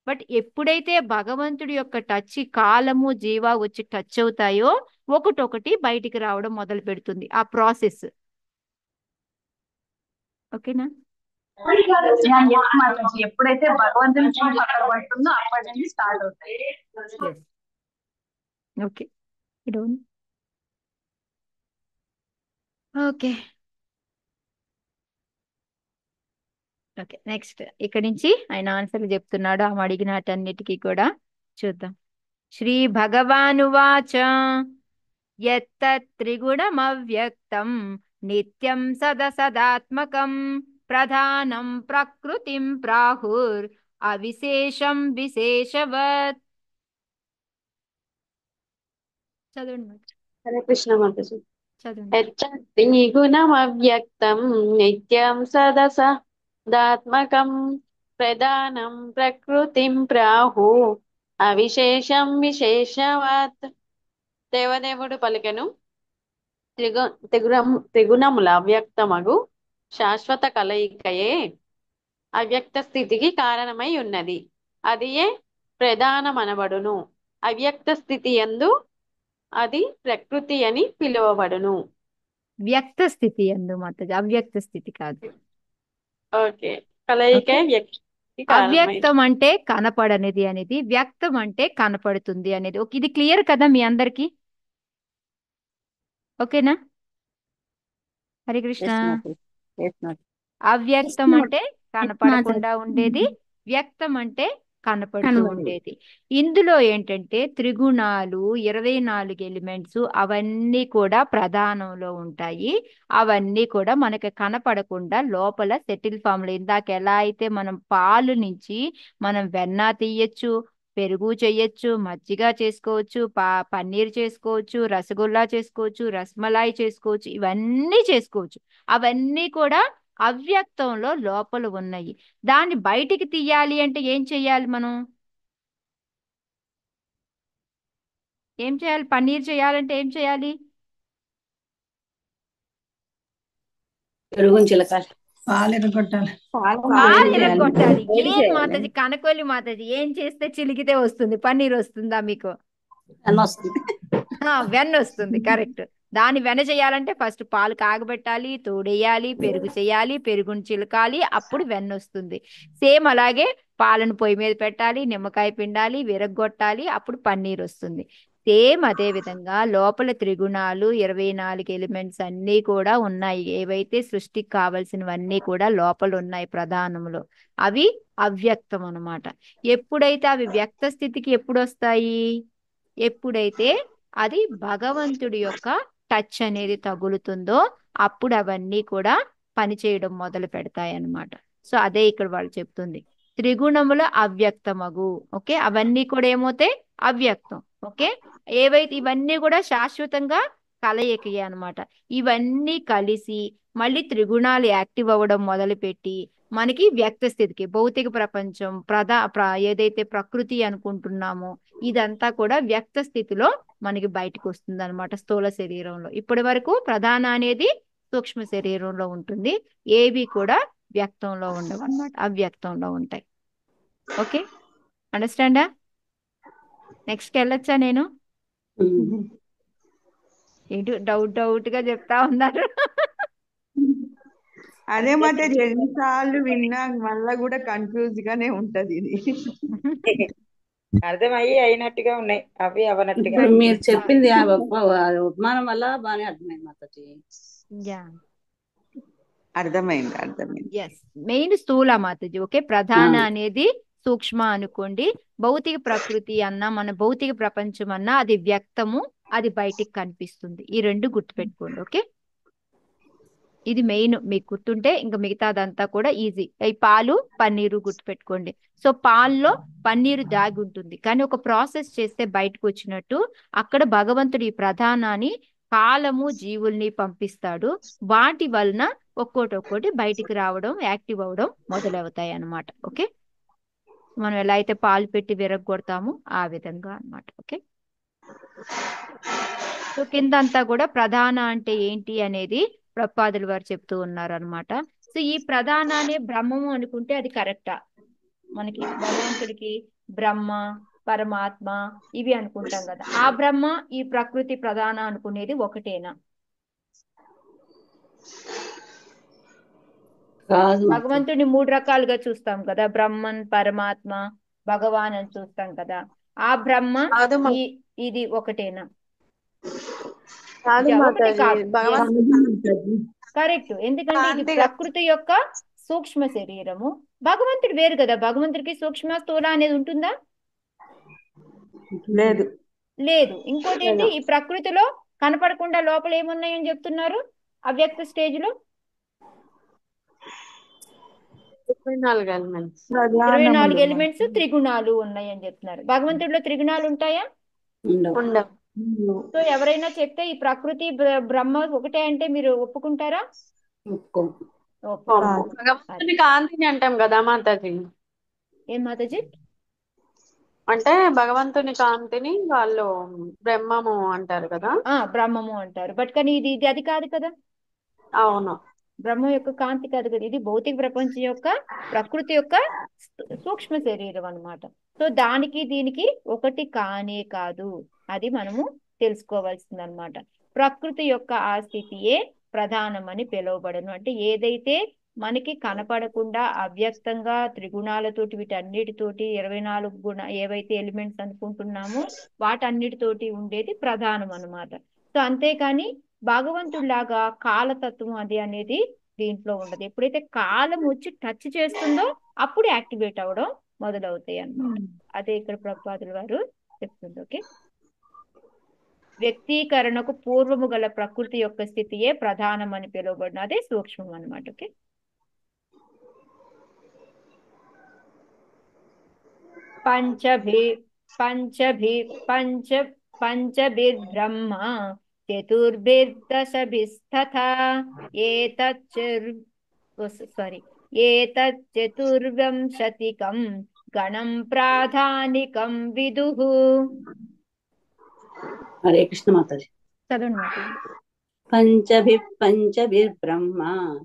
బట్ ఎప్పుడైతే భగవంతుడి యొక్క టచ్, కాలము, జీవ వచ్చి టచ్ అవుతాయో ఒకటొకటి బయటికి రావడం మొదలు పెడుతుంది ఆ ప్రాసెస్. ఓకేనా? Yes, మాతాజీ. ఎప్పుడైతే భగవంతుని చూసి పక్కన పడుతుందో అప్పటి నుంచి స్టార్ట్ అవుతాయి. Yes. Okay. Done. Okay. Okay, next ఇక్కడ నుంచి ఆయన ఆన్సర్లు చెప్తున్నాడు ఆమె అడిగిన వాటన్నిటికీ కూడా. చూద్దాం. శ్రీ భగవానువాచ యత్తత్త్రిగుణమవ్యక్తం నిత్యం సదసదాత్మకం ప్రధానం ప్రకృతిం ప్రాహుర్ అవిశేషం విశేషవత్. చదవండి. హరే కృష్ణ మాతాజీ. చదవండి. గుణమవ్యక్తం నిత్యం సదసదాత్మకం ప్రధానం ప్రకృతిం ప్రాహు అవిశేషం విశేషవత్. దేవదేవుడు పలికెను, త్రిగుణముల అవ్యక్తమగు శాశ్వత కలయికయే అవ్యక్త స్థితికి కారణమై ఉన్నది. అదియే ప్రధానమనబడును. అవ్యక్త స్థితి యందు అది ప్రకృతి అని పిలువబడును. వ్యక్త స్థితి ఎందు మాతాజీ, అవ్యక్త స్థితి కాదు. ఓకే, కలయికే ఓకే. వ్యక్తికి కారణమై. అవ్యక్తం అంటే కనపడనిది అనేది, వ్యక్తం అంటే కనపడుతుంది అనేది. ఇది క్లియర్ కదా మీ అందరికి? ఓకేనా? హరే కృష్ణ. ఎస్ మాతాజీ. ఎస్ మాతాజీ. అవ్యక్తం అంటే కనపడకుండా ఉండేది, వ్యక్తం అంటే కనపడుతూ ఉండేది. ఇందులో ఏంటంటే త్రిగుణాలు, 24 ఎలిమెంట్స్ అవన్నీ కూడా ప్రధానంలో ఉంటాయి. అవన్నీ కూడా మనకి కనపడకుండా లోపల సెటిల్ ఫామ్ లో, ఇందాక ఎలా అయితే మనం పాలు నుంచి మనం వెన్న తీయచ్చు, పెరుగు చేయొచ్చు, మజ్జిగ చేసుకోవచ్చు, పన్నీర్ చేసుకోవచ్చు, రసగుల్లా చేసుకోవచ్చు, రసమలాయి చేసుకోవచ్చు, ఇవన్నీ చేసుకోవచ్చు. అవన్నీ కూడా అవ్యక్తంలో లోపల ఉన్నాయి. దాన్ని బయటికి తీయాలి అంటే ఏం చెయ్యాలి మనం? ఏం చేయాలి? పన్నీర్ చేయాలంటే ఏం చేయాలి? పెరుగుని చిలకాలి. పాలు ఎరగొట్టాలి. పాలు ఎరగొట్టాలి. ఏం మాతాజీ, కనకొల్లి మాతాజీ, ఏం చేస్తే చిలికితే వస్తుంది? పన్నీర్ వస్తుందా మీకు? వస్తుంది. వెన్న వస్తుంది. కరెక్ట్. దాన్ని వెన్న చేయాలంటే ఫస్ట్ పాలు కాగబెట్టాలి, తోడేయాలి, పెరుగు చేయాలి, పెరుగుని చిలకాలి, అప్పుడు వెన్న వస్తుంది. సేమ్ అలాగే పాలను పొయ్యి మీద పెట్టాలి, నిమ్మకాయ పిండాలి, విరగ్గొట్టాలి, అప్పుడు పన్నీర్ వస్తుంది. సేమ్ అదే విధంగా లోపల త్రిగుణాలు, 24 ఎలిమెంట్స్ అన్నీ కూడా ఉన్నాయి. ఏవైతే సృష్టికి కావలసినవన్నీ కూడా లోపల ఉన్నాయి ప్రధానంలో. అవి అవ్యక్తం అన్నమాట. ఎప్పుడైతే అవి వ్యక్త స్థితికి ఎప్పుడు వస్తాయి? ఎప్పుడైతే అది భగవంతుడి యొక్క టచ్ అనేది తగులుతుందో అప్పుడు అవన్నీ కూడా పనిచేయడం మొదలు పెడతాయి అన్నమాట. సో అదే ఇక్కడ వాళ్ళు చెప్తుంది, త్రిగుణముల అవ్యక్తమగు. ఓకే, అవన్నీ కూడా ఏమవుతాయి? అవ్యక్తం. ఓకే, ఏవైతే ఇవన్నీ కూడా శాశ్వతంగా కలయికయే అన్నమాట. ఇవన్నీ కలిసి మళ్ళీ త్రిగుణాలు యాక్టివ్ అవ్వడం మొదలుపెట్టి మనకి వ్యక్త స్థితికి, భౌతిక ప్రపంచం ఏదైతే ప్రకృతి అనుకుంటున్నామో ఇదంతా కూడా వ్యక్త స్థితిలో మనకి బయటకు వస్తుంది అనమాట, స్థూల శరీరంలో. ఇప్పటి వరకు ప్రధాన అనేది సూక్ష్మ శరీరంలో ఉంటుంది. ఏవి కూడా వ్యక్తంలో ఉండవు అన్నమాట, అవ్యక్తంలో ఉంటాయి. ఓకే, అండర్స్టాండా? నెక్స్ట్ వెళ్ళొచ్చా నేను? ఏంటి డౌట్ గా చెప్తా ఉన్నారు? అదే మాట ఎన్నిసార్లు విన్నా మళ్ళా కూడా కన్ఫ్యూజ్ గానే ఉంటది ఇది. అర్థమయ్యి అయినట్టుగా ఉన్నాయి, అవి అవనట్టుగా. ఇప్పుడు మీరు చెప్పింది ఆ ఉపమానం వల్ల బాగానే అర్థమైంది మాతాజీ. అర్థమైంది. ఎస్, మెయిన్ స్థూల మాతాజీ. ఓకే, ప్రధాన అనేది సూక్ష్మ అనుకోండి. భౌతిక ప్రకృతి అన్నా, మన భౌతిక ప్రపంచం అన్నా అది వ్యక్తము, అది బయటికి కనిపిస్తుంది. ఈ రెండు గుర్తుపెట్టుకోండి. ఓకే, ఇది మెయిన్. మీకు గుర్తుంటే ఇంకా మిగతాదంతా కూడా ఈజీ. ఈ పాలు, పన్నీరు గుర్తుపెట్టుకోండి. సో పాల్లో పన్నీరు దాగి ఉంటుంది, కానీ ఒక ప్రాసెస్ చేస్తే బయటకు వచ్చినట్టు అక్కడ భగవంతుడి ప్రధానాన్ని కాలము జీవుల్ని పంపిస్తాడు. వాటి వలన ఒక్కోటి బయటికి రావడం, యాక్టివ్ అవడం మొదలవుతాయి అన్నమాట. ఓకే, మనం ఎలా అయితే పాలు పెట్టి విరగొడతామో ఆ విధంగా అన్నమాట. ఓకే, సో కిందంతా కూడా ప్రధాన అంటే ఏంటి అనేది ప్రపాదులు వారు చెప్తూ ఉన్నారు అనమాట. సో ఈ ప్రధానాన్ని బ్రహ్మము అనుకుంటే అది కరెక్టా? మనకి భగవంతుడికి బ్రహ్మ, పరమాత్మ ఇవి అనుకుంటాం కదా. ఆ బ్రహ్మ, ఈ ప్రకృతి ప్రధాన అనుకునేది ఒకటేనా? కాదు మాతాజీ. భగవంతుడిని 3 రకాలుగా చూస్తాం కదా, బ్రహ్మన్, పరమాత్మ, భగవాన్ అని చూస్తాం కదా. ఆ బ్రహ్మ కాదు మా- ఈ ఇది ఒకటేనా? కాదు ఒకటి మాతాజీ కాదు. భగవంత్ కరెక్ట్. ఎందుకంటే ఇది కాంతి ప్రకృతి యొక్క సూక్ష్మ శరీరము. భగవంతుడు వేరు కదా. భగవంతుడికి సూక్ష్మ స్థూల అనేది ఉంటుందా? లేదు. లేదు. ఇంకోటి ఏంటి, ఈ ప్రకృతిలో కనపడకుండా లోపల ఏమున్నాయని చెప్తున్నారు అవ్యక్త స్టేజ్ లో? 24 ఎలిమెంట్స్ 24 ఎలిమెంట్స్, త్రిగుణాలు ఉన్నాయని చెప్తున్నారు. భగవంతుడిలో త్రిగుణాలు ఉంటాయా? ఉండవు. ఉండవు. సో ఎవరైనా చెప్తే ఈ ప్రకృతి బ్రహ్మ ఒకటే అంటే మీరు ఒప్పుకుంటారా? ఒప్పుకోం. ఒప్పుకోరు. భగవంతుని కాంతిని అంటాం కదా మాతాజీ. ఏం మాతాజీ? అంటే భగవంతుని కాంతిని వాళ్ళు బ్రహ్మము అంటారు కదా. బ్రహ్మము అంటారు. బట్ కానీ ఇది ఇది అది కాదు కదా. అవును. బ్రహ్మ యొక్క కాంతి కాదు కదా. ఇది భౌతిక ప్రపంచం యొక్క ప్రకృతి యొక్క సూక్ష్మ శరీరం అన్నమాట. సో దానికి దీనికి ఒకటి కానే కాదు. అది మనము తెలుసుకోవాల్సింది అనమాట. ప్రకృతి యొక్క ఆ స్థితియే ప్రధానమని పిలువబడను. అంటే ఏదైతే మనకి కనపడకుండా అవ్యక్తంగా త్రిగుణాలతోటి వీటన్నిటితోటి 24 ఏవైతే ఎలిమెంట్స్ అనుకుంటున్నామో వాటన్నిటితోటి ఉండేది ప్రధానం అన్నమాట. సో అంతేకాని భగవంతుడిలాగా కాలతత్వం అది అనేది దీంట్లో ఉండదు. ఎప్పుడైతే కాలం వచ్చి టచ్ చేస్తుందో అప్పుడు యాక్టివేట్ అవ్వడం మొదలవుతాయి అన్నమాట. అదే ఇక్కడ ప్రభుపాదుల వారు చెప్తుంది. ఓకే, వ్యక్తీకరణకు పూర్వము గల ప్రకృతి యొక్క స్థితియే ప్రధానం అని పిలువబడిన అదే సూక్ష్మం అన్నమాట. ఓకే, పంచభిర్బ్రహ్మ చతుర్భిర్దశభిస్తథా ఏతచ్చతుర్వింశతికం గణం ప్రాధానికం విదుః. హరే కృష్ణ మాతాజీ. చదవండి మాతాజీ. పంచభిర్బ్రహ్మ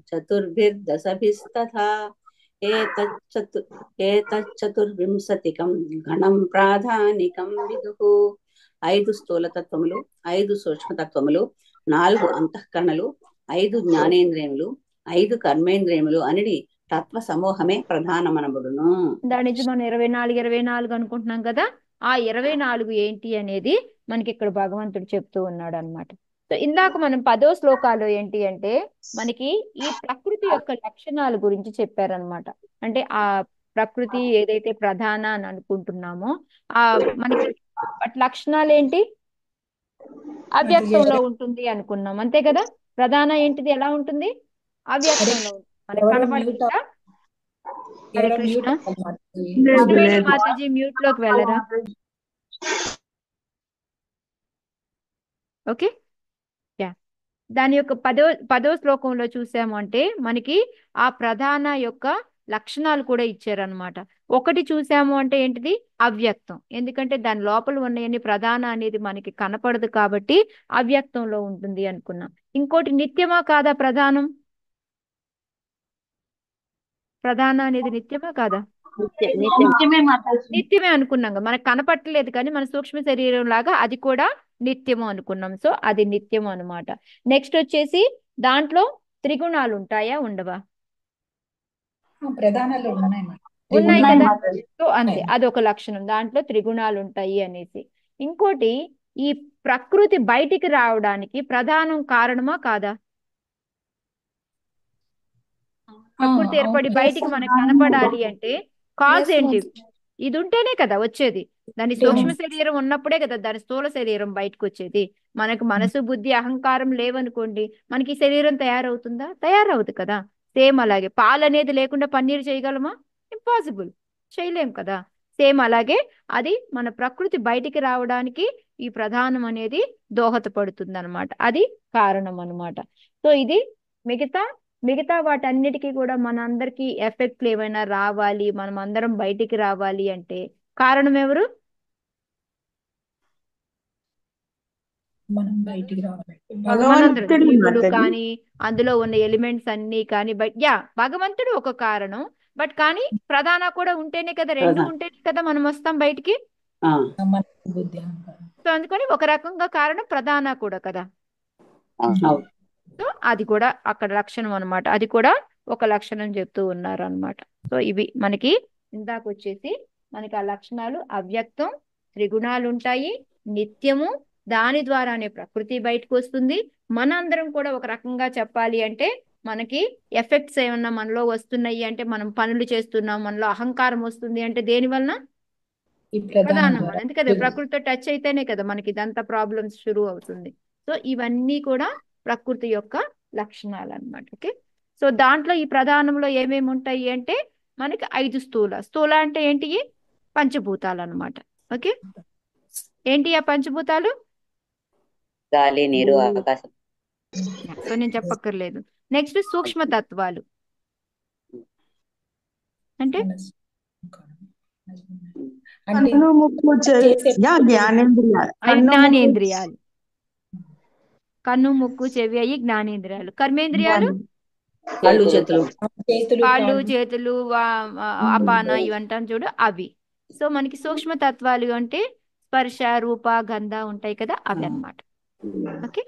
చతుర్భిర్దశభిస్తథా ఏతచ్చతుర్వింశతికం గణం ప్రాధానికం విదుః. 5 స్థూలతత్వములు, 5 సూక్ష్మతత్వములు, 4 అంతఃకరణలు, 5 జ్ఞానేంద్రియములు, 5 కర్మేంద్రియములు అనేది తత్వ సమూహమే ప్రధానమనబడును. దాని నుంచి మనం 24 అనుకుంటున్నాం కదా. ఆ 24 ఏంటి అనేది మనకి ఇక్కడ భగవంతుడు చెప్తూ ఉన్నాడు అనమాట. సో ఇందాక మనం 10వ శ్లోకాలు ఏంటి అంటే మనకి ఈ ప్రకృతి యొక్క లక్షణాల గురించి చెప్పారనమాట. అంటే ఆ ప్రకృతి ఏదైతే ప్రధాన అని అనుకుంటున్నామో ఆ మనకి వాటి లక్షణాలు ఏంటి? అవ్యక్తంలో ఉంటుంది అనుకున్నాం, అంతే కదా. ప్రధాన ఏంటిది, ఎలా ఉంటుంది? అవ్యక్తంలో ఉంటుంది, మనకి కనపడకుండా. హరే కృష్ణ. కృష్ణవేణి మాతాజీ మ్యూట్ లోకి వెళ్ళరా? Okay, yeah. దాని యొక్క 10వ శ్లోకంలో చూసాము అంటే మనకి ఆ ప్రధాన యొక్క లక్షణాలు కూడా ఇచ్చారనమాట. ఒకటి చూసాము అంటే ఏంటిది? అవ్యక్తం. ఎందుకంటే దాని లోపల ఉన్నాయని ప్రధాన అనేది మనకి కనపడదు కాబట్టి అవ్యక్తంలో ఉంటుంది అనుకున్నాం. ఇంకోటి నిత్యమా కాదా? ప్రధానం అనేది నిత్యమా కాదా? నిత్యమే అనుకున్నాం. మనకు కనపట్టలేదు కానీ మన సూక్ష్మ శరీరం లాగా అది కూడా నిత్యము అనుకున్నాం. సో అది నిత్యము అనమాట. నెక్స్ట్ వచ్చేసి దాంట్లో త్రిగుణాలు ఉంటాయా, ఉండవా? ప్రధానాలు ఉన్నాయి కదా. సో అంతే, అదొక లక్షణం, దాంట్లో త్రిగుణాలు ఉంటాయి అనేసి. ఇంకోటి, ఈ ప్రకృతి బయటికి రావడానికి ప్రధానం కారణమా కాదా? ప్రకృతి ఏర్పడి బయటికి మనకు కనపడాలి అంటే కాజ్ ఏంటి? ఇది ఉంటేనే కదా వచ్చేది. దాని సూక్ష్మ శరీరం ఉన్నప్పుడే కదా దాని స్థూల శరీరం బయటకు వచ్చేది. మనకు మనసు, బుద్ధి, అహంకారం లేవనుకోండి మనకి శరీరం తయారవుతుందా? తయారవుతుంది కదా. సేమ్ అలాగే పాలు అనేది లేకుండా పన్నీర్ చేయగలమా? ఇంపాసిబుల్, చేయలేం కదా. సేమ్ అలాగే అది మన ప్రకృతి బయటికి రావడానికి ఈ ప్రధానం అనేది దోహదపడుతుంది అనమాట. అది కారణం అనమాట. సో ఇది మిగతా వాటన్నిటికీ కూడా మనందరికీ ఎఫెక్ట్లు ఏమైనా రావాలి, మనం అందరం బయటికి రావాలి అంటే కారణం ఎవరు? మనం బయటికి రావాలి. జీవులు కానీ అందులో ఉన్న ఎలిమెంట్స్ అన్ని కానీ భగవంతుడు ఒక కారణం. బట్ కానీ ప్రధాన కూడా ఉంటేనే కదా, రెండు ఉంటేనే కదా మనం వస్తాం బయటికి. సో అందుకని ఒక రకంగా కారణం ప్రధాన కూడా కదా. సో అది కూడా అక్కడ లక్షణం అనమాట. అది కూడా ఒక లక్షణం చెప్తూ ఉన్నారు అనమాట. సో ఇవి మనకి ఇందాక వచ్చేసి మనకి ఆ లక్షణాలు అవ్యక్తం, త్రిగుణాలు ఉంటాయి, నిత్యము, దాని ద్వారానే ప్రకృతి బయటకు వస్తుంది. మనందరం కూడా ఒక రకంగా చెప్పాలి అంటే మనకి ఎఫెక్ట్స్ ఏమన్నా మనలో వస్తున్నాయి అంటే మనం పనులు చేస్తున్నాం, మనలో అహంకారం వస్తుంది అంటే దేని వలన? ఈ ప్రధానం ప్రధానం ద్వారా వల్ల. ఎందుకంటే ప్రకృతితో టచ్ అయితేనే కదా మనకి ఇదంతా ప్రాబ్లమ్స్ షురూ అవుతుంది. సో ఇవన్నీ కూడా ప్రకృతి యొక్క లక్షణాలు అన్నమాట. ఓకే, సో దాంట్లో ఈ ప్రధానంలో ఏమేమి ఉంటాయి అంటే మనకి 5 స్థూల అంటే ఏంటి? పంచభూతాలు అన్నమాట. ఓకే, ఏంటి ఆ పంచభూతాలు? గాలి, నీరు, ఆకాశం. సో నేను చెప్పక్కర్లేదు. నెక్స్ట్ సూక్ష్మ తత్వాలు అంటే అంటే కన్ను ముక్కు జ్ఞానేంద్రియాలు. అవి జ్ఞానేంద్రియాలు. కన్ను ముక్కు చెవి అయ్యి జ్ఞానేంద్రియాలు. కర్మేంద్రియాలు కాళ్ళు, చేతులు. కాళ్ళు చేతులు అపాన ఇవంటాం చూడు అవి. సో మనకి సూక్ష్మ తత్వాలు అంటే స్పర్శ, రూప, గంధ ఉంటాయి కదా, అవి అన్నమాట. ఓకే,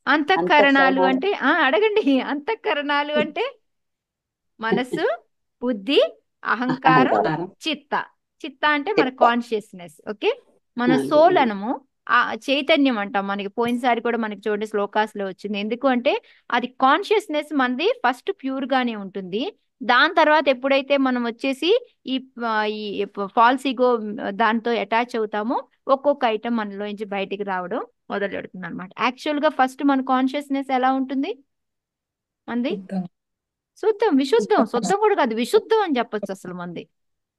అంతఃకరణాలు అంటే అడగండి. అంతఃకరణాలు అంటే మనస్సు, బుద్ధి, అహంకారం, చిత్త అంటే మన కాన్షియస్నెస్. ఓకే, మన సోల్ అనము, ఆ చైతన్యం అంటాం. మనకి పోయినసారి కూడా మనకి చూడండి శ్లోకాస్ లో వచ్చింది. ఎందుకు అంటే అది కాన్షియస్నెస్ మనది ఫస్ట్ ప్యూర్ గానే ఉంటుంది. దాని తర్వాత ఎప్పుడైతే మనం వచ్చేసి ఈ ఫాల్స్ ఈగో దాంతో అటాచ్ అవుతామో ఒక్కొక్క ఐటమ్ మనలో నుంచి బయటికి రావడం మొదలు పెడుతుంది అనమాట. యాక్చువల్ గా ఫస్ట్ మన కాన్షియస్నెస్ ఎలా ఉంటుంది? మంది శుద్ధం, విశుద్ధం. శుద్ధం కూడా కాదు, విశుద్ధం అని చెప్పొచ్చు అసలు మంది.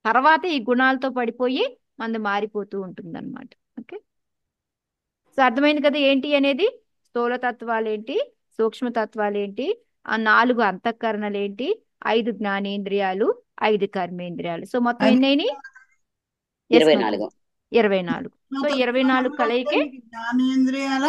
తర్వాత ఈ గుణాలతో పడిపోయి మంది మారిపోతూ ఉంటుంది అనమాట. ఓకే, సో అర్థమైంది కదా ఏంటి అనేది? స్థూలతత్వాలు ఏంటి, సూక్ష్మతత్వాలు ఏంటి, ఆ 4 అంతఃకరణలు ఏంటి, 5 జ్ఞానేంద్రియాలు, 5 కర్మేంద్రియాలు. సో మొత్తం ఎన్నైనా 24. 24. సో 24 కలయికే జ్ఞానేంద్రియాల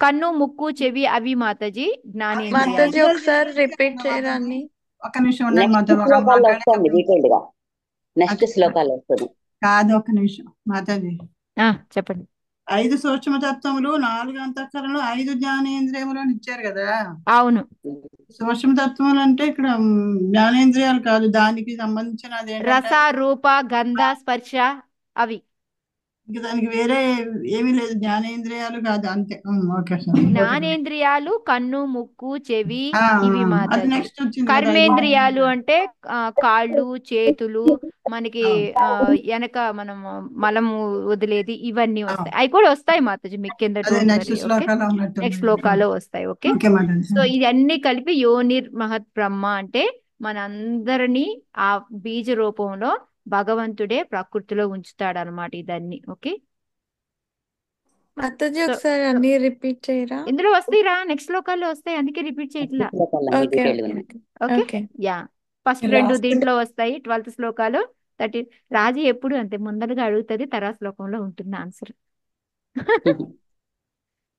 కన్ను, ముక్కు, చెవి అవి మాతాజీ జ్ఞానేంద్రియాలు. మాతాజీ ఒకసారి రిపీట్ చేయరా అన్ని? ఒక నిమిషం ఉండండి నెక్స్ట్ మాతాజీ. శ్లోకాల్లో వస్తుంది డీటెయిల్డ్ గా. నెక్స్ట్ శ్లోకాలు వస్తుంది. కాదు, ఒక నిమిషం మాతాజీ. చెప్పండి. 5 సూక్ష్మతత్వములు, 4 అంతఃకరణలు, 5 జ్ఞానేంద్రియములు అని ఇచ్చారు కదా. అవును, సూక్ష్మతత్వములు అంటే ఇక్కడ జ్ఞానేంద్రియాలు కాదు, దానికి సంబంధించిన రస, రూప, గంధ, స్పర్శ అవి. ఇంకా దానికి వేరే ఏమీ లేదు, జ్ఞానేంద్రియాలు కాదు, అంతే. Okay sir. జ్ఞానేంద్రియాలు కన్ను, ముక్కు, చెవి ఇవి అది మాత్రం. నెక్స్ట్ వచ్చింది కదా. కర్మేంద్రియాలు అంటే కాళ్ళు, చేతులు, మనకి వెనక మనం మలము వదిలేది ఇవన్నీ వస్తాయి. అవి కూడా వస్తాయి మాతాజీ మీకు కింద. నెక్స్ట్ శ్లోకాలో ఉన్నట్టు నెక్స్ట్ శ్లోకాలో వస్తాయి. Okay, okay Mataji. సో ఇవన్నీ కలిపి యోనిర్ మహత్ బ్రహ్మ అంటే మనందరినీ ఆ బీజ రూపంలో భగవంతుడే ప్రకృతిలో ఉంచుతాడు అనమాట ఇదన్నీ. ఓకే, మాతాజీ ఒకసారి అన్ని రిపీట్ చేయరా? ఇందులో వస్తాయిరా, నెక్స్ట్ శ్లోకాల్లో వస్తాయి, అందుకే రిపీట్ చేయట్లా. Okay okay, okay yeah first 2 దీంట్లో వస్తాయి, 12th శ్లోకాలు. 30 రాజీ ఎప్పుడు అంతే ముందరగా అడుగుతుంది, తర్వాత శ్లోకంలో ఉంటుంది ఆన్సర్.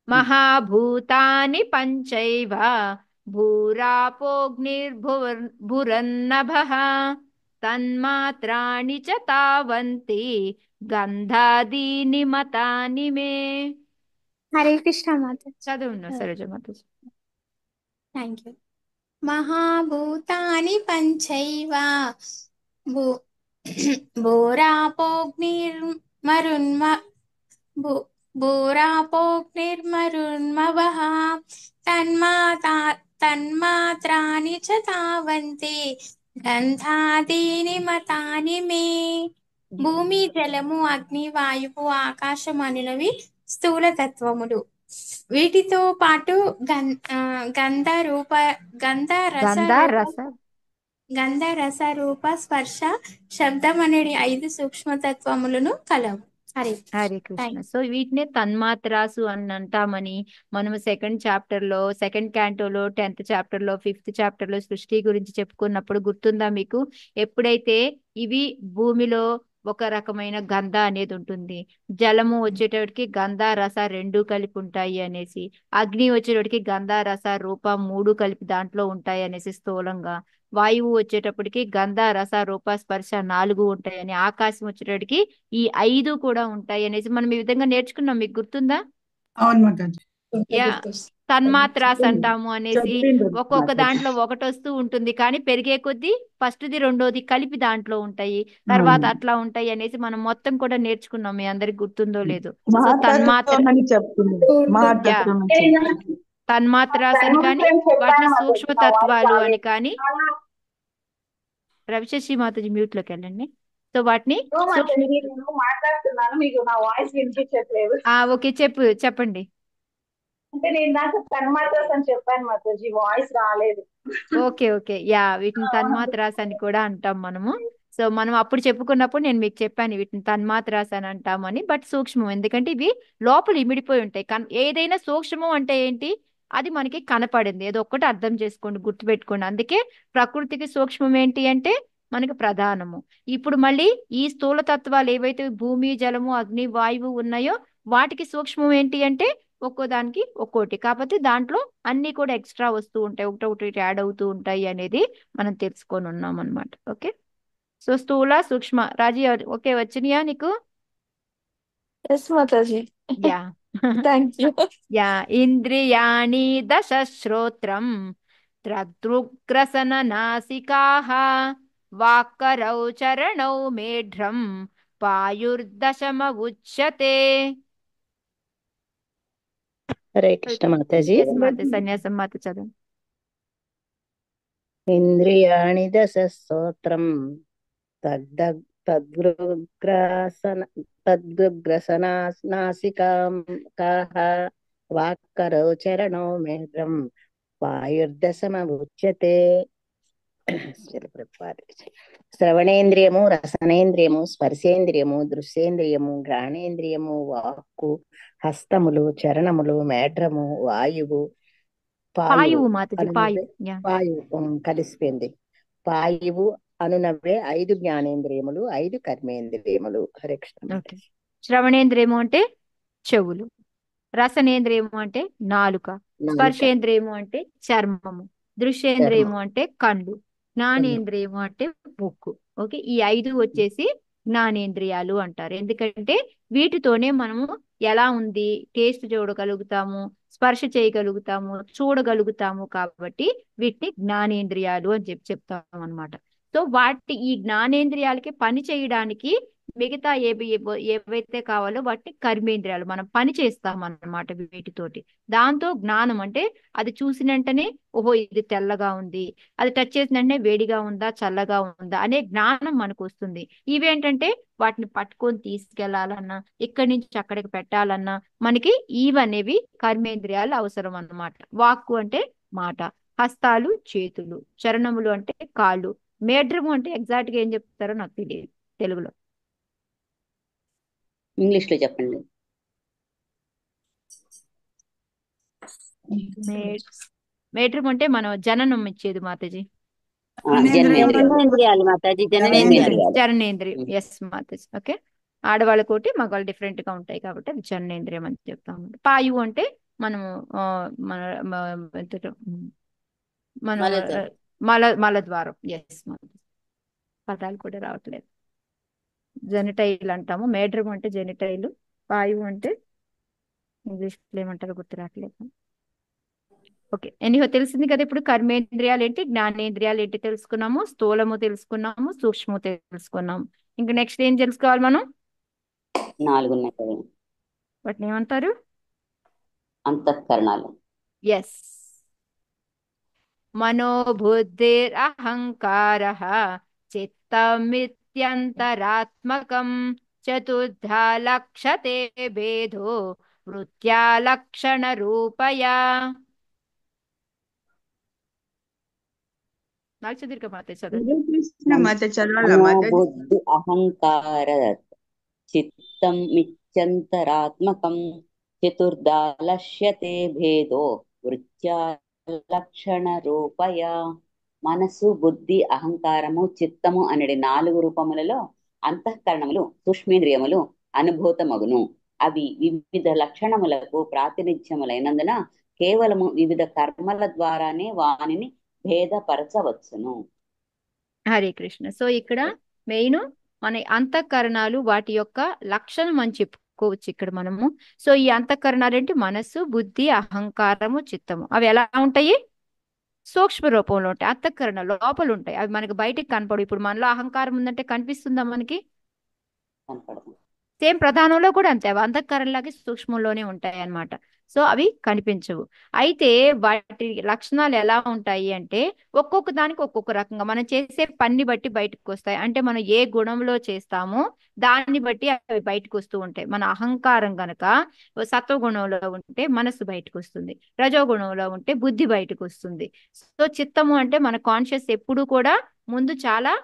మహాభూతాని పంచైవ భూరాపోగ్నిర్భురన్నభః తన్మాత్రాణి చ తావంతి గంధాదీని మతాని మే. హరే కృష్ణ మాత. చదువు సరోజ మాత. Thank you. మహాభూతాని పంచైవ భూరాపోగ్నిర్మరున్మవః తన్మాత్రాని చ తావంతి గంధాదీని మతాని మే. భూమి, జలము, అగ్ని, వాయువు, ఆకాశం అనునవి స్థూల తత్వములు. వీటితో పాటు గంధ, రస, రూప, స్పర్శ, శబ్దం అనేది 5 సూక్ష్మతత్వములను కలవు. హరే కృష్ణ. సో వీటినే తన్మాత్రాసు అని అంటామని మనము సెకండ్ క్యాంటోలో 10th చాప్టర్లో 5th చాప్టర్లో సృష్టి గురించి చెప్పుకున్నప్పుడు గుర్తుందా మీకు? ఎప్పుడైతే ఇవి భూమిలో ఒక రకమైన గంధ అనేది ఉంటుంది, జలము వచ్చేటప్పటికి గంధ, రస 2 కలిపి ఉంటాయి అనేసి, అగ్ని వచ్చేటప్పటికి గంధ, రస, రూప 3 కలిపి దాంట్లో ఉంటాయి అనేసి స్థూలంగా, వాయువు వచ్చేటప్పటికి గంధ, రస, రూప, స్పర్శ 4 ఉంటాయని, ఆకాశం వచ్చేటప్పటికి ఈ 5 కూడా ఉంటాయి అనేసి మనం ఈ విధంగా నేర్చుకున్నాం. మీకు గుర్తుందా? అవును మాతాజీ. యా తన్మాత్రాస్ అంటాము అనేసి చెప్పిండ్రు ఒక్కొక్క మాతాజీ. దాంట్లో ఒకటి వస్తూ ఉంటుంది, కానీ పెరిగే కొద్దీ ఫస్ట్ది రెండోది కలిపి దాంట్లో ఉంటాయి, తర్వాత అట్లా ఉంటాయి అనేసి మనం మొత్తం కూడా నేర్చుకున్నాం. మీ అందరికి గుర్తుందో లేదో. సో తన్మాత్ర మహత్తత్వం అని చెప్తుంది. యా మహత్తత్వం అని చెప్తుంది. తన్మాత్రాస్ అని కానీ వాటిని సూక్ష్మ తత్వాలు అని కానీ. రవిశశి మాతాజీ మ్యూట్ లోకి వెళ్ళండి. సో వాటిని సూక్ష్మ నేను మాట్లాడుతున్నాను, మీకు నా వాయిస్ వినిపించట్లేదు. ఓకే చెప్పండి. అంటే నేను దాకా తన్మాత్రస్ అని చెప్పాను మాతాజీ, వాయిస్ రాలేదు. ఓకే యా వీటిని తన్మాత్రాస్ అని కూడా అంటాం మనము. సో మనం అప్పుడు చెప్పుకున్నప్పుడు నేను మీకు చెప్పాను వీటిని తన్మాత్రాస్ అని అంటామని. బట్ సూక్ష్మం, ఎందుకంటే ఇవి లోపల ఇమిడిపోయి ఉంటాయి. ఏదైనా సూక్ష్మం అంటే ఏంటి, అది మనకి కనపడింది ఏదో ఒక్కటి అర్థం చేసుకోండి, గుర్తుపెట్టుకోండి. అందుకే ప్రకృతికి సూక్ష్మం ఏంటి అంటే మనకి ప్రధానము. ఇప్పుడు మళ్ళీ ఈ స్థూల తత్వాలు ఏవైతే భూమి, జలము, అగ్ని, వాయువు ఉన్నాయో వాటికి సూక్ష్మం ఏంటి అంటే ఒక్కో దానికి ఒక్కోటి, కాకపోతే దాంట్లో అన్ని కూడా ఎక్స్ట్రా వస్తూ ఉంటాయి, ఒకటి యాడ్ అవుతూ ఉంటాయి అనేది మనం తెలుసుకొని ఉన్నాం అనమాట. ఓకే, సో స్థూల సూక్ష్మ. రాజీ ఓకే వచ్చినాయా నీకు? ఎస్ మాతాజీ. Yeah thank you. యా ఇంద్రియాణి దశ శ్రోత్రం త్రదృగ్రసన నాసికాః వాక్కరౌ చరణౌ మేఢ్రం పాయుర్దశమ ఉచ్యతే. హరే కృష్ణ మాతాజీ. ఎస్ మాత సన్యాసం మాత చదువు. ఇంద్రియాణి దశ స్తోత్రం తద్గ్రసనాసికాః వాక్కరౌ చరణౌ మేఘ్రం వాయుర్దశముచ్యతే. శ్రవణేంద్రియము, రసనేంద్రియము, స్పర్శేంద్రియము, దృశ్యేంద్రియము, ఘ్రాణేంద్రియము, వాక్కు, హస్తములు, చరణములు, మేఢ్రము, వాయువు, పాయువు మాతజీ అనునవే పాయువు కలిసిపోయింది. పాయువు అనునవే 5 జ్ఞానేంద్రియములు, 5 కర్మేంద్రియములు. హరే కృష్ణ. ఓకే, శ్రవణేంద్రియము అంటే చెవులు, రసనేంద్రియము అంటే నాలుక, స్పర్శేంద్రియము అంటే చర్మము, దృశ్యేంద్రియము అంటే కళ్ళు, జ్ఞానేంద్రియము అంటే ముక్కు. ఓకే, ఈ 5 వచ్చేసి జ్ఞానేంద్రియాలు అంటారు. ఎందుకంటే వీటితోనే మనము ఎలా ఉంది టేస్ట్ చూడగలుగుతాము, స్పర్శ చేయగలుగుతాము, చూడగలుగుతాము. కాబట్టి వీటిని జ్ఞానేంద్రియాలు అని చెప్తాం అనమాట. సో ఈ జ్ఞానేంద్రియాలకి పని చేయడానికి మిగతా ఏవైతే కావాలో వాటిని కర్మేంద్రియాలు, మనం పని చేస్తాం అన్నమాట వీటితోటి. దాంతో జ్ఞానం అంటే అది చూసిన వెంటనే ఓహో ఇది తెల్లగా ఉంది, అది టచ్ చేసిన వెంటనే వేడిగా ఉందా చల్లగా ఉందా అనే జ్ఞానం మనకు వస్తుంది. ఇవేంటంటే వాటిని పట్టుకొని తీసుకెళ్లాలన్నా, ఇక్కడి నుంచి అక్కడికి పెట్టాలన్నా మనకి ఇవనేవి కర్మేంద్రియాలు అవసరం అన్నమాట. వాక్కు అంటే మాట, హస్తాలు చేతులు, చరణములు అంటే కాళ్ళు, మేఢ్రము అంటే ఎగ్జాక్ట్ గా ఏం చెప్తారో నాకు తెలియదు తెలుగులో. ఇంగ్లీష్ లో చెప్పండి. మేఢ్రము అంటే మనం జననం ఇచ్చేది మాతాజీ. జననేంద్రియాలు మాతాజీ, జననేంద్రియం. ఎస్ మాతాజీ. ఓకే, ఆడవాళ్ళకోటి మగవాళ్ళు డిఫరెంట్ గా ఉంటాయి కాబట్టి అది జననేంద్రియం అని చెప్తాము. పాయువు అంటే మనము మన మలద్వారం. ఎస్ మాతాజీ, పదాలు కూడా రావట్లేదు. జెనిటైల్ అంటాము. మేడ్రమ్ అంటే జెనిటైల్, పాయువు అంటే ఇంగ్లీష్ లో ఏమంటారో గుర్తు రావట్లేదు. ఓకే, ఎనీహో తెలిసింది కదా. ఇప్పుడు కర్మేంద్రియాలు ఏంటి, జ్ఞానేంద్రియాలు ఏంటి తెలుసుకున్నాము, స్థూలము తెలుసుకున్నాము, సూక్ష్మము తెలుసుకున్నాము. ఇంకా నెక్స్ట్ ఏం తెలుసుకోవాలి మనం? 4 ఉన్నాయి కదా, వాటిని ఏమంటారు? అంతఃకరణాలు. ఎస్, మనోబుద్ధిర్ అహంకారః చిత్తమిత్యంతరాత్మకం చతుర్థా లక్షతే భేదో వృత్యా లక్షణ రూపయా. నాకు చదువుక మాత చదువు. మనోబుద్ధి అహంకార చిత్తం మిత్యంతరాత్మకం చతుర్ధా లక్ష్యతే భేదో వృత్యా లక్షణ రూపయ. మనసు, బుద్ధి, అహంకారము, చిత్తము అనేది 4 రూపములలో అంతఃకరణములు, సూక్ష్మేంద్రియములు అనుభూతమగును. అవి వివిధ లక్షణములకు ప్రాతినిధ్యములైనందున కేవలము వివిధ కర్మల ద్వారానే వానిని భేదపరచవచ్చును. హరే కృష్ణ. సో ఇక్కడ మెయిన్ మన అంతఃకరణాలు వాటి యొక్క లక్షణం అని చెప్పుకున్నాం. చెప్పుకోవచ్చు ఇక్కడ మనము. సో ఈ అంతఃకరణాలు ఏంటి? మనస్సు, బుద్ధి, అహంకారము, చిత్తము. అవి ఎలా ఉంటాయి? సూక్ష్మ రూపంలో ఉంటాయి. అంతఃకరణ లోపల ఉంటాయి. అవి మనకి బయటికి కనపడు. ఇప్పుడు మనలో అహంకారం ఉందంటే కనిపిస్తుందా మనకి? కనపడదు. సేమ్ ప్రధానంలో కూడా అంతే, అవి అంతఃకరణలాగే సూక్ష్మంలోనే ఉంటాయి అన్నమాట. సో అవి కనిపించవు. అయితే వాటి లక్షణాలు ఎలా ఉంటాయి అంటే ఒక్కొక్క దానికి ఒక్కొక్క రకంగా మనం చేసే పని బట్టి బయటకు వస్తాయి. అంటే మనం ఏ గుణంలో చేస్తామో దాన్ని బట్టి అవి బయటకు వస్తూ ఉంటాయి. మన అహంకారం గనక సత్వగుణంలో ఉంటే మనసు బయటకు వస్తుంది, రజోగుణంలో ఉంటే బుద్ధి బయటకు వస్తుంది. సో చిత్తము అంటే మన కాన్షియస్ ఎప్పుడు కూడా ముందు చాలా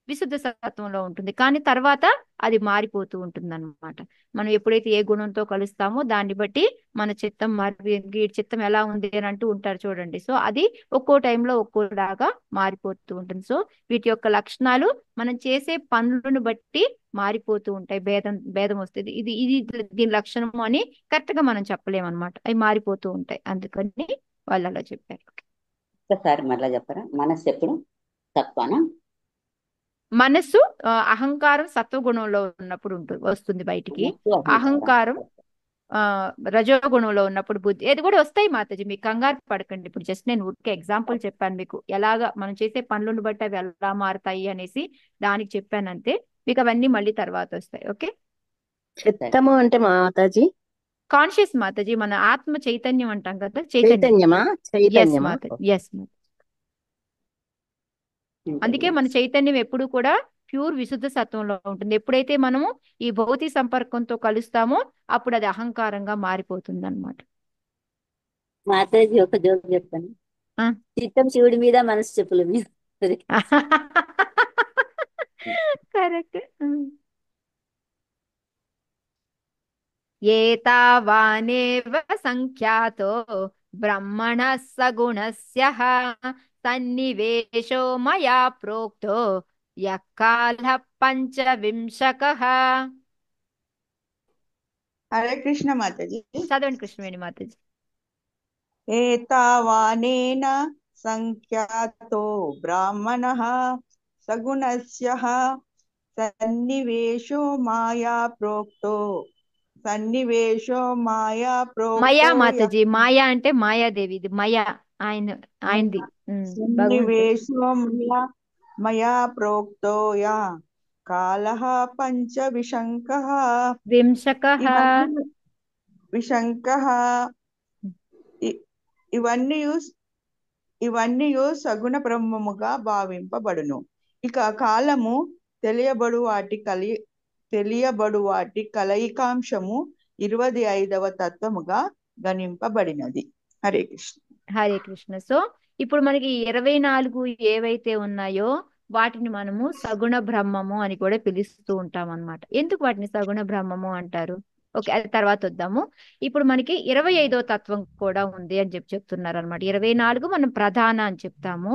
విశుద్ధ సత్వంలో ఉంటుంది, కానీ తర్వాత అది మారిపోతూ ఉంటుంది అనమాట. మనం ఎప్పుడైతే ఏ గుణంతో కలుస్తామో దాన్ని బట్టి మన చిత్తం ఈ చిత్తం ఎలా ఉంది అని అంటూ ఉంటారు చూడండి. సో అది ఒక్కో టైంలో ఒక్కోలాగా మారిపోతూ ఉంటుంది. సో వీటి యొక్క లక్షణాలు మనం చేసే పనులను బట్టి మారిపోతూ ఉంటాయి. భేదం వస్తుంది. ఇది ఇది దీని లక్షణము అని కరెక్ట్ గా మనం చెప్పలేమన్నమాట. అవి మారిపోతూ ఉంటాయి. అందుకని వాళ్ళు అలా చెప్పారు. ఒకసారి మళ్ళా చెప్పరా? మనస్సు ఎప్పుడు తక్కువనా? మనస్సు అహంకారం సత్వగుణంలో ఉన్నప్పుడు వస్తుంది బయటికి. అహంకారం రజోగుణంలో ఉన్నప్పుడు బుద్ధి. ఏది కూడా వస్తాయి మాతాజీ, మీకు కంగారు పడకండి. ఇప్పుడు జస్ట్ నేను ఊరికే ఎగ్జాంపుల్ చెప్పాను మీకు, ఎలాగా మనం చేసే పనులను బట్టి అవి ఎలా మారుతాయి అనేసి దానికి చెప్పాను అంతే. మీకు అవన్నీ మళ్ళీ తర్వాత వస్తాయి. ఓకే. చిత్తము అంటే మాతాజీ కాన్షియస్ మాతాజీ, మన ఆత్మ చైతన్యం అంటాం కదా, చైతన్యమా? ఎస్ చైతన్యమా? మాతాజీ, ఎస్. అందుకే మన చైతన్యం ఎప్పుడు కూడా ప్యూర్ విశుద్ధ సత్వంలో ఉంటుంది. ఎప్పుడైతే మనము ఈ భౌతిక సంపర్కంతో కలుస్తామో అప్పుడు అది అహంకారంగా మారిపోతుంది అనమాట. మాతాజీ ఒక జోక్ చెప్తాను. చిత్తం శివుడి మీద, మనసు చెప్పుల మీద. కరెక్ట్. ఏతావానేవ సంఖ్యాతో బ్రహ్మణ సగుణస్య సన్నివేశో మయా ప్రోక్తో యకాల పంచవింశకః. హరే కృష్ణ మాతాజీ. చదవండి కృష్ణవేణి మాతాజీ. ఏతావానేన సంఖ్యాతో బ్రాహ్మణః సగుణస్యః సన్నివేశో మాయా ప్రోక్తో మయా మాతాజీ. మాయా అంటే మాయాదేవి. ఇది మయా ఆయనది. సన్నివేశో మయా ప్రోక్తో యా కాలః పంచవిశంకః విశంకః. ఇవన్నీ సగుణ బ్రహ్మముగా భావింపబడును. ఇక కాలము తెలియబడు వాటి కలయికాంశము 25వ తత్వముగా గణింపబడినది. హరే కృష్ణ. హరే కృష్ణ. సో ఇప్పుడు మనకి 24 ఏవైతే ఉన్నాయో వాటిని మనము సగుణ బ్రహ్మము అని కూడా పిలుస్తూ ఉంటాం అన్నమాట. ఎందుకు వాటిని సగుణ బ్రహ్మము అంటారు? ఓకే, అది తర్వాత వద్దాము. ఇప్పుడు మనకి 25వ తత్వం కూడా ఉంది అని చెప్తున్నారు అనమాట. 24 మనం ప్రధాన అని చెప్తాము.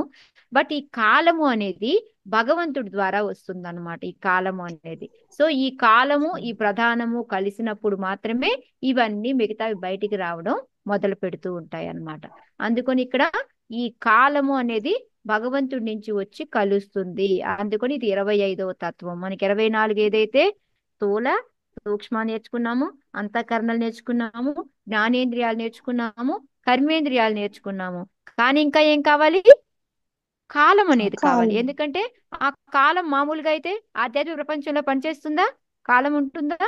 బట్ ఈ కాలము అనేది భగవంతుడి ద్వారా వస్తుంది అనమాట. ఈ కాలము అనేది. సో ఈ కాలము ఈ ప్రధానము కలిసినప్పుడు మాత్రమే ఇవన్నీ మిగతావి బయటికి రావడం మొదలు పెడుతూ ఉంటాయి అన్నమాట. అందుకని ఇక్కడ ఈ కాలము అనేది భగవంతుడి నుంచి వచ్చి కలుస్తుంది. అందుకని ఇది 25వ తత్వం. మనకి 24 ఏదైతే స్థూల సూక్ష్మ నేర్చుకున్నాము, అంతఃకరణలు నేర్చుకున్నాము, జ్ఞానేంద్రియాలు నేర్చుకున్నాము, కర్మేంద్రియాలు నేర్చుకున్నాము. కానీ ఇంకా ఏం కావాలి? కాలం అనేది కావాలి. ఎందుకంటే ఆ కాలం మామూలుగా అయితే ఆధ్యాత్మిక ప్రపంచంలో పనిచేస్తుందా? కాలం ఉంటుందా?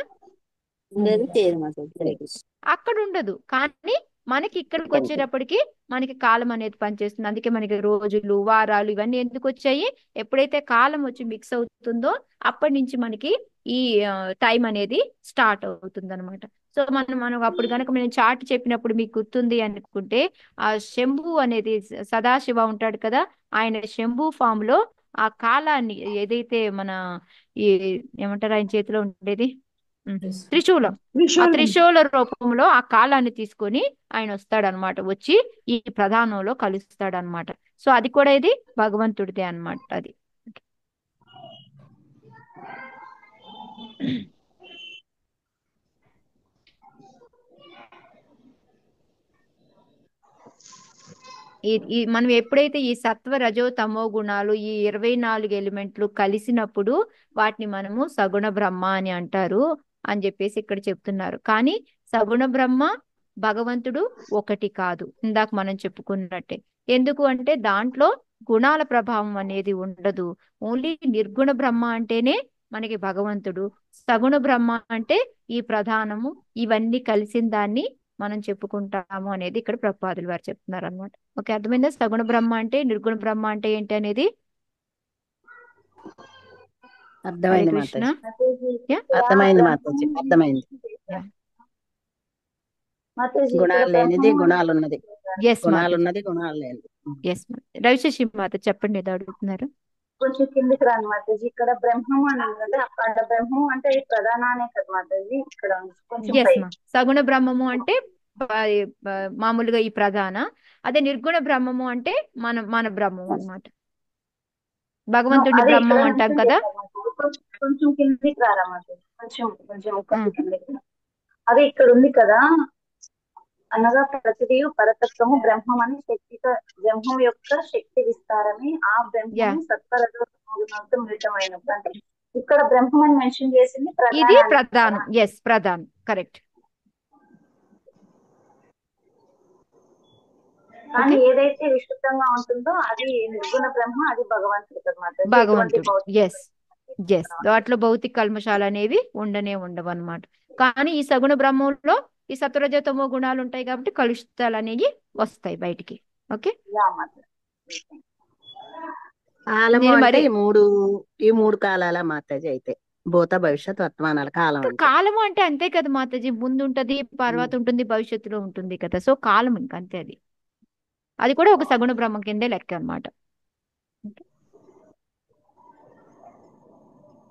అక్కడ ఉండదు. కానీ మనకి ఇక్కడికి వచ్చేటప్పటికి మనకి కాలం అనేది పనిచేస్తుంది. అందుకే మనకి రోజులు, వారాలు ఇవన్నీ ఎందుకు వచ్చాయి? ఎప్పుడైతే కాలం వచ్చి మిక్స్ అవుతుందో అప్పటి నుంచి మనకి ఈ టైం అనేది స్టార్ట్ అవుతుంది అనమాట. సో మనం అప్పుడు కనుక మనం చార్ట్ చెప్పినప్పుడు మీకు గుర్తుంది అనుకుంటే, ఆ శంభు అనేది సదాశివ ఉంటాడు కదా, ఆయన శంభు ఫామ్ లో ఆ కాలాన్ని ఏదైతే మన ఈ ఏమంటారు ఆయన చేతిలో ఉండేది త్రిశూలం, ఆ త్రిశూల రూపంలో ఆ కాలాన్ని తీసుకొని ఆయన వస్తాడు అనమాట. వచ్చి ఈ ప్రధానంలో కలుస్తాడు అనమాట. సో అది కూడా ఇది భగవంతుడిదే అనమాట. అది మనం ఎప్పుడైతే ఈ సత్వ రజో తమో గుణాలు ఈ 24 ఎలిమెంట్లు కలిసినప్పుడు వాటిని మనము సగుణ బ్రహ్మ అని అంటారు. అని చెప్పేసి ఇక్కడ చెప్తున్నారు. కానీ సగుణ బ్రహ్మ భగవంతుడు ఒకటి కాదు, ఇందాక మనం చెప్పుకున్నట్టే. ఎందుకు అంటే దాంట్లో గుణాల ప్రభావం అనేది ఉండదు. ఓన్లీ నిర్గుణ బ్రహ్మ అంటేనే మనకి భగవంతుడు, సగుణ బ్రహ్మ అంటే ఈ ప్రధానము, ఇవన్నీ కలిసిన దాన్ని మనం చెప్పుకుంటాము అనేది ఇక్కడ ప్రభుపాదులు వారు చెప్తున్నారు అనమాట. ఓకే, అర్థమైందా? సగుణ బ్రహ్మ అంటే, నిర్గుణ బ్రహ్మ అంటే ఏంటి అనేది హరే అర్థమైంది కృష్ణ. మాతాజీ. యా అర్థమైంది మాతాజీ, అర్థమైంది. గుణాలు లేనిది గుణాలు ఉన్నది, ఎస్ గుణాలు మాతాజీ, ఉన్నది గుణాలు లేనిది. ఎస్ రవిశేషి మాత చెప్పండి, ఏదో అడుగుతున్నారు. కొంచెం కిందికి రాను మాతాజీ. ఇక్కడ బ్రహ్మం అని ఉంది, అక్కడ బ్రహ్మం అంటే ఈ ప్రధానానే కదా మాతాజీ. ఇక్కడ కొంచెం ఎస్ పై మా, సగుణ బ్రహ్మము అంటే మామూలుగా ఈ ప్రధాన, అదే నిర్గుణ బ్రహ్మము అంటే మన బ్రహ్మం అన్నమాట. భగవంతుడిని అదే ఇక్కడ బ్రహ్మం అంటాం మెన్షన్ కదా. చేశారు మాతాజీ. కొంచెం కిందికి రారా మాతాజీ, కొంచెం కొంచెం కిందికి రా. అదే ఇక్కడ ఉంది కదా, అనగా ప్రతిదీ పరతత్వము బ్రహ్మం అని శక్తితో, బ్రహ్మం యొక్క శక్తి విస్తారమే ఆ యా బ్రహ్మము సత్వరజోగుణంతో మిళితమైనప్పుడు. అంటే ఇక్కడ బ్రహ్మం అని మెన్షన్ చేసింది ఇది ప్రధానానికి కదా. ప్రధానం, ఎస్ ప్రధానం, కరెక్ట్. కానీ ఓకే, ఏదైతే విశుద్ధంగా ఉంటుందో అది నిర్గుణ బ్రహ్మ, అది భగవంతుడు కదా మాతాజీ. ఎటువంటి భగవంతుడు, భౌతిక ఎస్ ఎస్. వాటిలో భౌతిక కల్మషాలు అనేవి ఉండవు అనమాట. కానీ ఈ సగుణ బ్రహ్మంలో ఈ సత్వరజతమో గుణాలు ఉంటాయి కాబట్టి కలుషితాలు అనేవి వస్తాయి బయటికి. Okay, ya Mataji. కాలము నేను అంటే మరి ఈ మూడు కాలాల మాతాజీ. అయితే భూత భవిష్యత్ వర్తమానాల కాలం అంటే కాలము అంటే అంతే కదా మాతాజీ, ముందు ఉంటది, తర్వాత ఉంటుంది, భవిష్యత్తులో ఉంటుంది కదా. సో కాలం ఇంక అంతే, అది కూడా ఒక సగుణ బ్రహ్మ కిందే లెక్క అనమాట.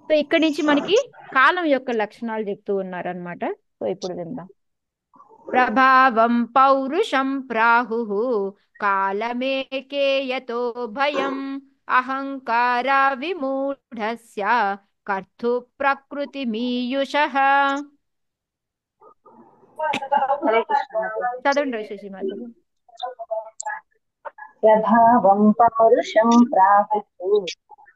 సో ఇక్కడి నుంచి మనకి కాలం యొక్క లక్షణాలు చెప్తూ ఉన్నారనమాట. సో ఇప్పుడు విందాం. ప్రభావం పౌరుషం ప్రాహు కాలమేకే యతో భయం అహంకార విమూఢస్య కర్తు ప్రకృతి మీయుషః. హరే కృష్ణ మాతాజీ. చదవండి శశి మాతాజీ. ప్రభావం పౌరుషం ప్రాహు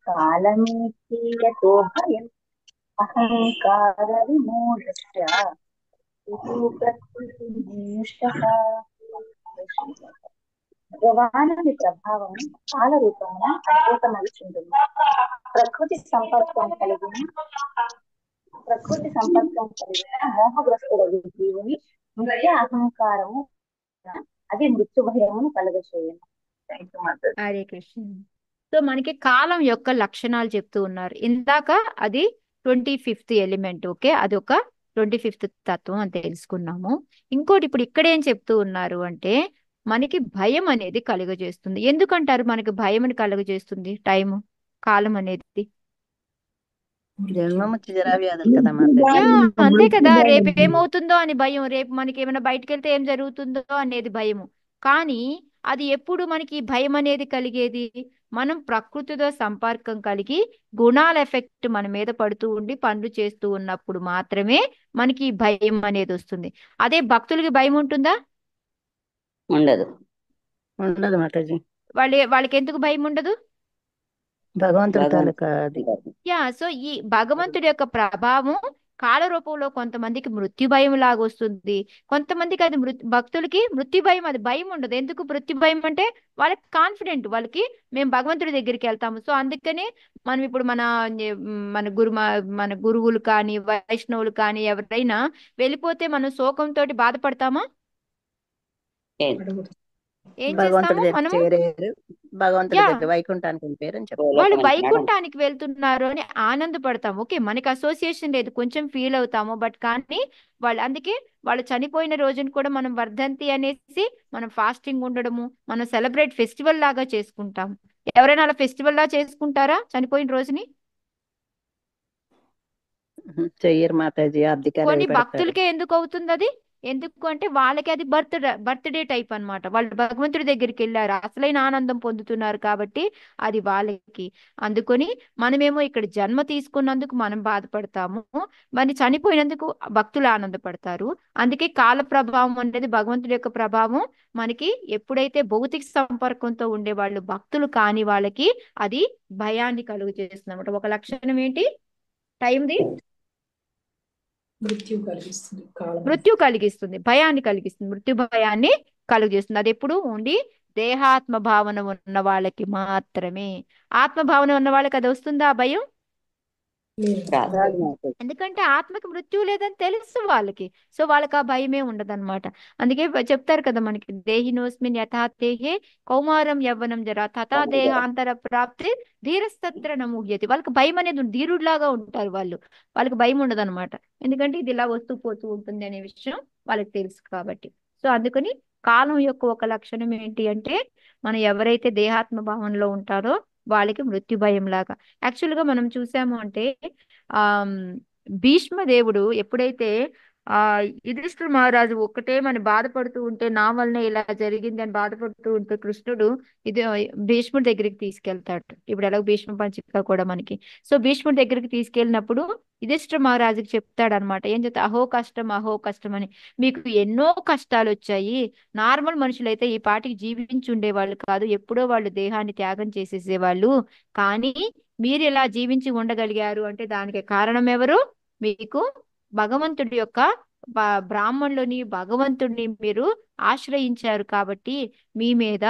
కాలమేకీయతో భయం అహంకార విమూఢస్య ప్రకృతినిష్టః. భగవానుని ప్రభావం కాల రూపమున అద్భుతమగుచుంటుంది. ప్రకృతి సంపర్కం కలిగిన మోహగ్రస్తుడు జీవుని నిత్య అహంకారము అది మృత్యు భయమును కలగచేయను. హరే కృష్ణ. సో మనకి కాలం యొక్క లక్షణాలు చెప్తూ ఉన్నారు. ఇందాక అది 25th ఎలిమెంట్. ఓకే, అది ఒక 25th తత్వం అని తెలుసుకున్నాము. ఇంకోటి ఇప్పుడు ఇక్కడ ఏం చెప్తూ ఉన్నారు అంటే మనకి భయం అనేది కలుగజేస్తుంది. ఎందుకంటారు మనకి భయం కలుగజేస్తుంది టైము, కాలం అనేది? జన్మము చిజరా వ్యాధులు కదా మాతాజీ. యా అంతే కదా, రేపు ఏమవుతుందో అని భయం, రేపు మనకి ఏమైనా బయటకు వెళ్తే ఏం జరుగుతుందో అనేది భయము. కానీ అది ఎప్పుడు మనకి భయం అనేది కలిగేది? మనం ప్రకృతితో సంపర్కం కలిగి గుణాల ఎఫెక్ట్ మన మీద పడుతూ ఉండి పనులు చేస్తూ ఉన్నప్పుడు మాత్రమే మనకి ఈ భయం అనేది వస్తుంది. అదే భక్తులకి భయం ఉంటుందా? ఉండదు. ఉండదు మాతాజీ. వాళ్ళకి ఎందుకు భయం ఉండదు? భగవంతుడి తాలూకా అది. యా, సో ఈ భగవంతుడి యొక్క ప్రభావం కాల రూపంలో కొంతమందికి మృత్యు భయం లాగా వస్తుంది, కొంతమందికి అది భక్తులకి మృత్యు భయం, అది భయం ఉండదు. ఎందుకు మృత్యు భయం అంటే వాళ్ళకి కాన్ఫిడెంట్, వాళ్ళకి మేము భగవంతుడి దగ్గరికి వెళ్తాము. సో అందుకని మనం ఇప్పుడు మన గురువులు కానీ వైష్ణవులు కానీ ఎవరైనా వెళ్ళిపోతే మనం శోకంతో బాధపడతామా? ఏం భగవంతుడి చేస్తాము దగ్గర మనము? చేరారు, భగవంతుడి యా, దగ్గర వైకుంఠానికి వెళ్ళిపోయారని చెప్పారు. వాళ్ళు వైకుంఠానికి వెళ్తున్నారు అని ఆనందపడతాం. ఓకే, మనకి అసోసియేషన్ లేదు, కొంచెం ఫీల్ అవుతాము. బట్ కానీ అందుకే వాళ్ళు చనిపోయిన రోజున కూడా మనం వర్ధంతి అనేసి మనం ఫాస్టింగ్ ఉండడము, మనం సెలబ్రేట్ ఫెస్టివల్ లాగా చేసుకుంటాం. ఎవరైనా అలా ఫెస్టివల్ లా చేసుకుంటారా చనిపోయిన రోజుని? చెయ్యరు మాతాజీ, అధికారులు కొన్ని పెడతారు. భక్తులకే ఎందుకు అవుతుంది అది? ఎందుకు అంటే వాళ్ళకి అది బర్త్డే టైప్ అన్నమాట. వాళ్ళు భగవంతుడి దగ్గరికి వెళ్ళారు, అసలైన ఆనందం పొందుతున్నారు కాబట్టి అది వాళ్ళకి. అందుకొని మనమేమో ఇక్కడ జన్మ తీసుకున్నందుకు మనం బాధపడతాము, మరి చనిపోయినందుకు భక్తులు ఆనందపడతారు. అందుకే కాల ప్రభావం అనేది, భగవంతుడి యొక్క ప్రభావం మనకి ఎప్పుడైతే భౌతిక సంపర్కంతో ఉండే వాళ్ళు భక్తులు కాని వాళ్ళకి అది భయాన్ని కలుగు చేస్తుంది అన్నమాట. ఒక లక్షణం ఏంటి టైంది? మృత్యు కలిగిస్తుంది కాలం మృత్యు కలిగిస్తుంది, భయాన్ని కలిగిస్తుంది, మృత్యు భయాన్ని కలిగిస్తుంది. అది ఎప్పుడు ఓన్లీ దేహాత్మ భావన ఉన్న వాళ్ళకి మాత్రమే. ఆత్మ భావన ఉన్న వాళ్ళకి అది వస్తుందా ఆ భయం? రాదు మాతాజీ. ఎందుకంటే ఆత్మకి మృత్యు లేదని తెలుసు వాళ్ళకి. సో వాళ్ళకి ఆ భయమే ఉండదన్నమాట. అందుకే చెప్తారు కదా మనకి, దేహినోస్మిన్ యథా దేహే కౌమారం యవ్వనం జరా తథా దేహాంతర ప్రాప్తి ధీరస్తత్ర నముహ్యతి. వాళ్ళకి భయం అనేది ధీరుడిలాగా ఉంటారు వాళ్ళు. వాళ్ళకి భయం ఉండదన్నమాట. ఎందుకంటే ఇది ఇలా వస్తూ పోతూ ఉంటుంది అనే విషయం వాళ్ళకి తెలుసు కాబట్టి. సో అందుకని కాలం యొక్క ఒక లక్షణం ఏంటి అంటే, మనం ఎవరైతే దేహాత్మ భావనలో ఉంటారో వాళ్ళకి మృత్యు భయం లాగా. యాక్చువల్ గా మనం చూసాము అంటే ఆ భీష్మదేవుడు ఎప్పుడైతే ఆ యుధిష్ఠిర మహారాజు ఒక్కటే మన బాధపడుతూ ఉంటే, నా వల్లనే ఇలా జరిగింది అని బాధపడుతూ ఉంటే, కృష్ణుడు ఇది భీష్ముడి దగ్గరికి తీసుకెళ్తాడు. ఇప్పుడు ఎలాగో భీష్మ పంచిక కూడా మనకి. సో భీష్ముడి దగ్గరికి తీసుకెళ్ళినప్పుడు యుధిష్ఠిర మహారాజుకి చెప్తాడు అనమాట. ఏం చెప్తా, అహో కష్టం అహో కష్టం అని. మీకు ఎన్నో కష్టాలు వచ్చాయి. నార్మల్ మనుషులైతే ఈ పాటికి జీవించి ఉండేవాళ్ళు కాదు, ఎప్పుడో వాళ్ళు దేహాన్ని త్యాగం చేసేసేవాళ్ళు. కానీ మీరు ఇలా జీవించి ఉండగలిగారు అంటే దానికి కారణం ఎవరు? మీకు భగవంతుడి యొక్క బ్రాహ్మణులని భగవంతుడిని మీరు ఆశ్రయించారు కాబట్టి మీ మీద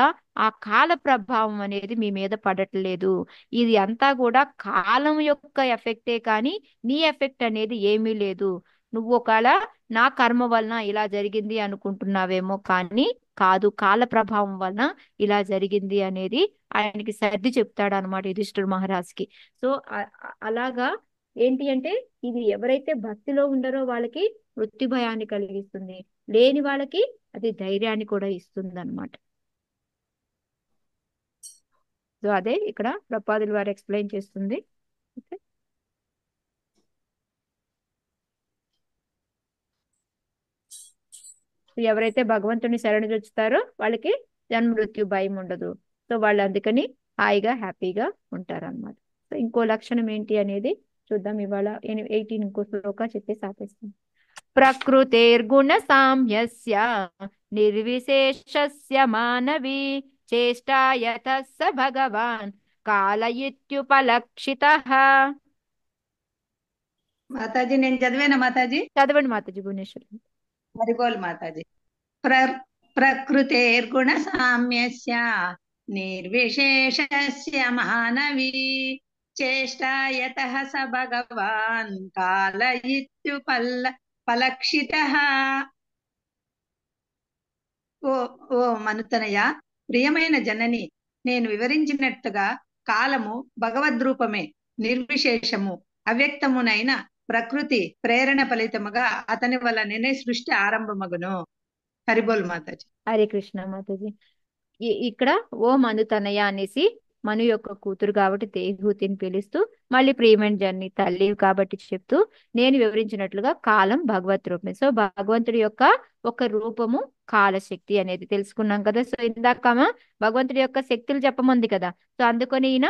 ఆ కాల ప్రభావం అనేది మీ మీద పడట్లేదు. ఇది అంతా కూడా కాలం యొక్క ఎఫెక్టే కానీ నీ ఎఫెక్ట్ అనేది ఏమీ లేదు. నువ్వు ఒకవేళ నా కర్మ వలన ఇలా జరిగింది అనుకుంటున్నావేమో, కానీ కాదు, కాల ప్రభావం వలన ఇలా జరిగింది అనేది ఆయనకి సర్ది చెప్తాడు అనమాట యుధిష్ఠిర మహారాజ్కి. సో అలాగా ఏంటి అంటే, ఇది ఎవరైతే భక్తిలో ఉండరో వాళ్ళకి మృత్యు భయాన్ని కలిగిస్తుంది, లేని వాళ్ళకి అది ధైర్యాన్ని కూడా ఇస్తుంది అనమాట. సో అదే ఇక్కడ ప్రపాదులు వారు ఎక్స్ప్లెయిన్ చేస్తుంది. ఓకే, ఎవరైతే భగవంతుని శరణుజొచ్చుతారో వాళ్ళకి జన్మ మృత్యు భయం ఉండదు. సో వాళ్ళు అందుకని హాయిగా హ్యాపీగా ఉంటారు అనమాట. సో ఇంకో లక్షణం ఏంటి అనేది చూద్దాం. ఇవాళ 18 ఇంకో శ్లోక చెప్పేసి ఆపేస్తాం. ప్రకృతిర్గుణ సామ్యస్య నిర్విశేషస్య మానవీ చేష్టా యతః స భగవాన్ కాల ఇత్యుపలక్షితః. మాతాజీ నేను చదివానా మాతాజీ? చదవండి మాతాజీ. భువనేశ్వరి. హరిబోల్ మాతాజీ. ప్రకృతేర్గుణ సామ్యస్య నిర్విశేషస్య మానవీ చేష్టా యతః స భగవాన్ కాల ఇత్యుపలక్షితః. ఓ మనుతనయ, ప్రియమైన జనని, నేను వివరించినట్టుగా కాలము భగవద్రూపమే, నిర్విశేషము అవ్యక్తమునైన ప్రకృతి ప్రేరణ ఫలితముగా అతని వలననే సృష్టి ఆరంభమగును. హరిబోల్ మాతాజీ. హరే కృష్ణ మాతాజీ. ఇక్కడ ఓ మను తనయ అనేసి మను యొక్క కూతురు కాబట్టి దేహూతిని పిలుస్తూ, మళ్ళీ ప్రియమైన జన్ని తల్లి కాబట్టి చెప్తూ, నేను వివరించినట్లుగా కాలం భగవత్ రూపమే. సో భగవంతుడి యొక్క ఒక రూపము కాలశక్తి అనేది తెలుసుకున్నాం కదా. సో ఇందాక భగవంతుడి యొక్క శక్తులు చెప్పమంది కదా. సో అందుకని ఈయన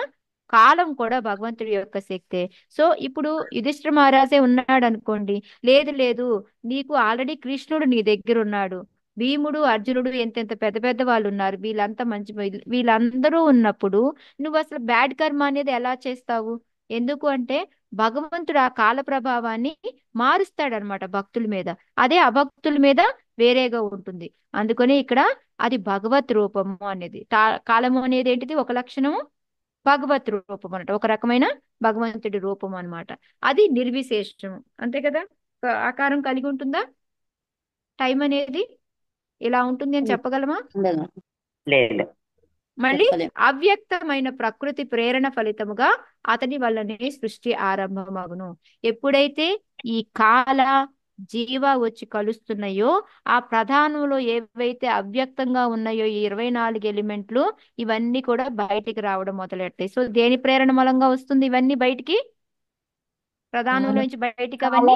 కాలం కూడా భగవంతుడి యొక్క శక్తే. సో ఇప్పుడు యుధిష్ఠిర మహారాజే ఉన్నాడు అనుకోండి, లేదు లేదు, నీకు ఆల్రెడీ కృష్ణుడు నీ దగ్గర ఉన్నాడు, భీముడు అర్జునుడు ఎంతెంత పెద్ద పెద్ద వాళ్ళు ఉన్నారు, వీళ్ళంతా మంచి వీళ్ళందరూ ఉన్నప్పుడు నువ్వు అసలు బ్యాడ్ కర్మ అనేది ఎలా చేస్తావు? ఎందుకు అంటే భగవంతుడు ఆ కాల ప్రభావాన్ని మారుస్తాడనమాట భక్తుల మీద, అదే అభక్తుల మీద వేరేగా ఉంటుంది. అందుకని ఇక్కడ అది భగవత్ రూపము అనేది. కాలము అనేది ఏంటిది? ఒక లక్షణము భగవత్ రూపం అనమాట, ఒక రకమైన భగవంతుడి రూపం అన్నమాట. అది నిర్విశేషము, అంతే కదా. ఆకారం కలిగి ఉంటుందా? టైం అనేది ఇలా ఉంటుంది అని చెప్పగలమా? లేదు. మళ్ళీ అవ్యక్తమైన ప్రకృతి ప్రేరణ ఫలితముగా అతని వల్లనే సృష్టి ఆరంభమగును. ఎప్పుడైతే ఈ కాల జీవ వచ్చి కలుస్తున్నాయో, ఆ ప్రధానంలో ఏవైతే అవ్యక్తంగా ఉన్నాయో ఈ 24 ఎలిమెంట్లు, ఇవన్నీ కూడా బయటికి రావడం మొదలెట్టాయి. సో దేని ప్రేరణ మూలంగా వస్తుంది ఇవన్నీ బయటికి? ప్రధానంలో నుంచి బయటికి అవన్నీ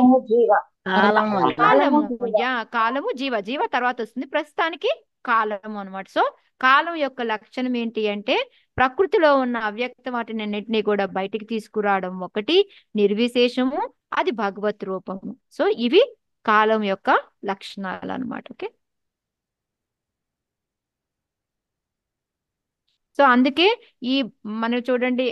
కాలము జీవ, జీవ తర్వాత వస్తుంది, ప్రస్తుతానికి కాలము అనమాట. సో కాలం యొక్క లక్షణం ఏంటి అంటే, ప్రకృతిలో ఉన్న అవ్యక్త వాటిని అన్నింటినీ కూడా బయటికి తీసుకురావడం ఒకటి, నిర్విశేషము, అది భగవత్ రూపము. సో ఇవి కాలం యొక్క లక్షణాలు అనమాట. ఓకే, సో అందుకే ఈ మనం చూడండి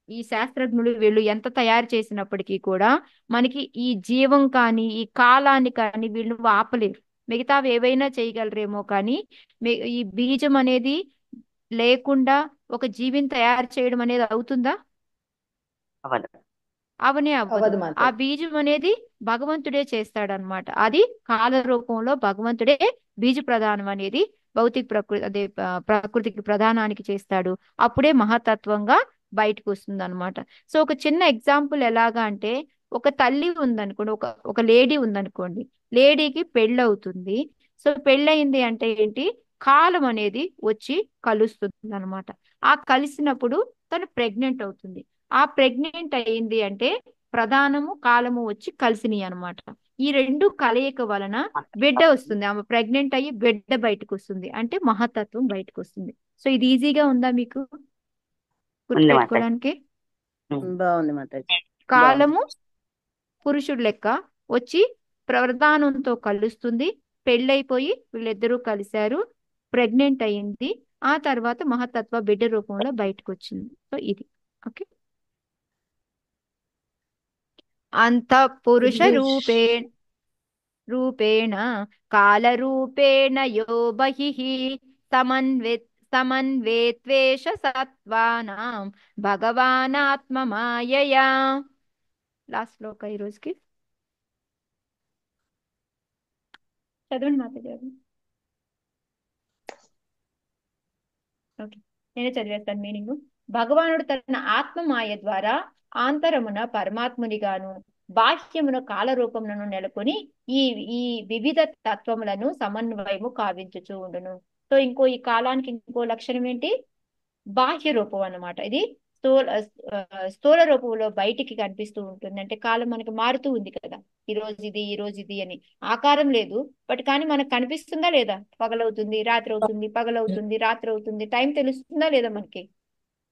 ఈ శాస్త్రజ్ఞులు వీళ్ళు ఎంత తయారు చేసినప్పటికీ కూడా మనకి ఈ జీవం కానీ ఈ కాలాన్ని కానీ వీళ్ళు ఆపలేరు. మిగతావి ఏవైనా చేయగలరేమో కానీ ఈ బీజం అనేది లేకుండా ఒక జీవిని తయారు చేయడం అనేది అవుతుందా? అవదు. అవనే అవ్వదు. అవదు ఆ మాతాజీ. బీజం అనేది భగవంతుడే చేస్తాడనమాట. అది కాల రూపంలో భగవంతుడే బీజ ప్రధానం అనేది భౌతిక ప్రకృతి అదే ప్రకృతికి ప్రధానానికి చేస్తాడు. అప్పుడే మహతత్వంగా బయటకు వస్తుంది అనమాట. సో ఒక చిన్న ఎగ్జాంపుల్ ఎలాగా అంటే, ఒక తల్లి ఉందనుకోండి, ఒక లేడీ ఉందనుకోండి, లేడీకి పెళ్ళవుతుంది. సో పెళ్ళయింది అంటే ఏంటి, కాలం అనేది వచ్చి కలుస్తుంది అనమాట. ఆ కలిసినప్పుడు తను ప్రెగ్నెంట్ అవుతుంది. ఆ ప్రెగ్నెంట్ అయింది అంటే ప్రధానము కాలము వచ్చి కలిసినాయి అనమాట. ఈ రెండు కలయిక వలన బిడ్డ వస్తుంది. ఆమె ప్రెగ్నెంట్ అయ్యి బిడ్డ బయటకు వస్తుంది అంటే మహతత్వం బయటకు వస్తుంది. సో ఇది ఈజీగా ఉందా మీకు గుర్తుపెట్టుకోవడానికి? బాగుంది మాతాజీ. కాలము పురుషుడు లెక్క వచ్చి ప్రధానంతో కలుస్తుంది, పెళ్ళైపోయి వీళ్ళిద్దరూ కలిశారు, ప్రెగ్నెంట్ అయ్యింది, ఆ తర్వాత మహతత్వ బిడ్డ రూపంలో బయటకు వచ్చింది. సో ఇది ఓకే. అంత పురుష రూపేణ కాలరూపేణ యో బహిః సమన్వేత్వేష సత్వానాం భగవానాత్మమాయయా. లాస్ట్ శ్లోక ఈ రోజుకి చదవండి మాతాజీ. ఓకే, నేనే చదివేస్తాను మీనింగ్. భగవానుడు తన ఆత్మమాయ ద్వారా ఆంతరమున పరమాత్మునిగాను బాహ్యమున కాలరూపములను నెలకొని ఈ ఈ వివిధ తత్వములను సమన్వయము కావించుచూ ఉండును. సో ఈ కాలానికి ఇంకో లక్షణం ఏంటి, బాహ్య రూపం అన్నమాట. ఇది స్థూల రూపంలో బయటికి కనిపిస్తూ ఉంటుంది. అంటే కాలం మనకి మారుతూ ఉంది కదా, ఈ రోజు ఇది అని ఆకారం లేదు, బట్ కానీ మనకు కనిపిస్తుందా లేదా, పగలవుతుంది రాత్రి అవుతుంది, పగలవుతుంది రాత్రి అవుతుంది, టైం తెలుస్తుందా లేదా మనకి?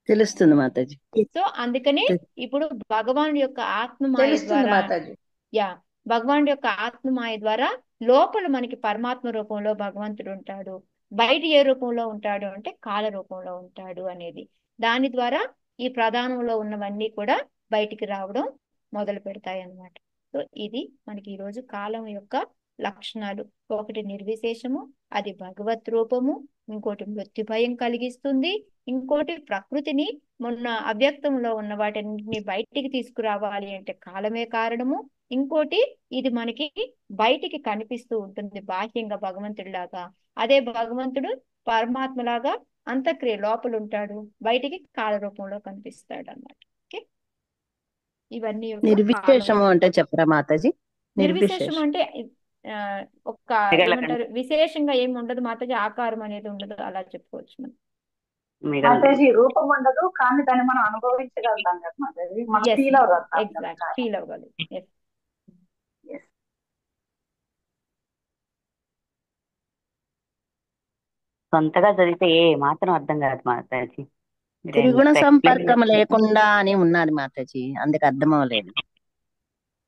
తెలుస్తుంది మాతాజీ. సో అందుకనే ఇప్పుడు భగవానుడి యొక్క ఆత్మమాయ తెలుస్తుంది ద్వారా మాతాజీ. భగవానుడి యొక్క ఆత్మమాయ ద్వారా లోపల మనకి పరమాత్మ రూపంలో భగవంతుడు ఉంటాడు, బయట ఏ రూపంలో ఉంటాడు అంటే కాల రూపంలో ఉంటాడు అనేది. దాని ద్వారా ఈ ప్రధానంలో ఉన్నవన్నీ కూడా బయటికి రావడం మొదలు పెడతాయి అన్నమాట. సో ఇది మనకి ఈరోజు కాలం యొక్క లక్షణాలు. ఒకటి నిర్విశేషము, అది భగవత్ రూపము, ఇంకోటి మృత్యు భయం కలిగిస్తుంది, ఇంకోటి ప్రకృతిని మొన్న అవ్యక్తంలో ఉన్న వాటిని బయటికి తీసుకురావాలి అంటే కాలమే కారణము, ఇంకోటి ఇది మనకి బయటికి కనిపిస్తూ ఉంటుంది బాహ్యంగా భగవంతుడిలాగా. అదే భగవంతుడు పరమాత్మలాగా అంతక్రియ లోపల ఉంటాడు, బయటికి కాల రూపంలో కనిపిస్తాడు అన్నమాట. ఓకే, ఇవన్నీ నిర్విశేషము అంటే చెప్పరా మాతాజీ? నిర్విశేషం అంటే ఒక ఏమంటారు, విశేషంగా ఏమి ఉండదు మాతాజీ, ఆకారం అనేది ఉండదు, అలా చెప్పుకోవచ్చు మనం. మాతాజీ రూపం ఉండదు కానీ దాన్ని మనం అనుభవించగలుగుతాం కదా మాతాజీ, మనం ఫీల్ అవ్వగలుగుతాం. ఎగ్జాక్ట్, ఫీల్ అవ్వగలుగుతాం. సొంతగా చదివితే ఏ మాత్రం అర్థం కాదు మాతాజీ. త్రిగుణ సంపర్కం లేకుండా అని ఉన్నది మాతాజీ, అందుకు అర్థం అవ్వలేదు.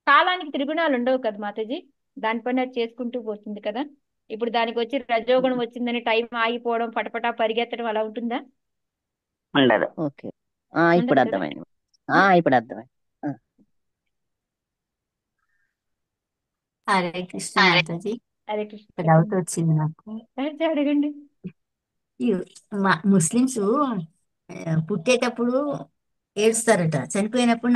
కాలానికి త్రిగుణాలు ఉండవు కదా మాతాజీ, దానిపైన చేసుకుంటూ పోతుంది కదా. ఇప్పుడు దానికి వచ్చి రజోగుణం వచ్చిందని టైం ఆగిపోవడం, పటపటా పరిగెత్తడం అలా ఉంటుందా? ఉండదు. ఓకే, ఇప్పుడు అర్థమైంది. ఇప్పుడు అర్థమైంది. హరే కృష్ణ మాతాజీ. హరే కృష్ణ. డౌట్ వచ్చింది నాకు. అడగండి. ముస్లిమ్స్ పుట్టేటప్పుడు ఏడుస్తారట, చనిపోయినప్పుడు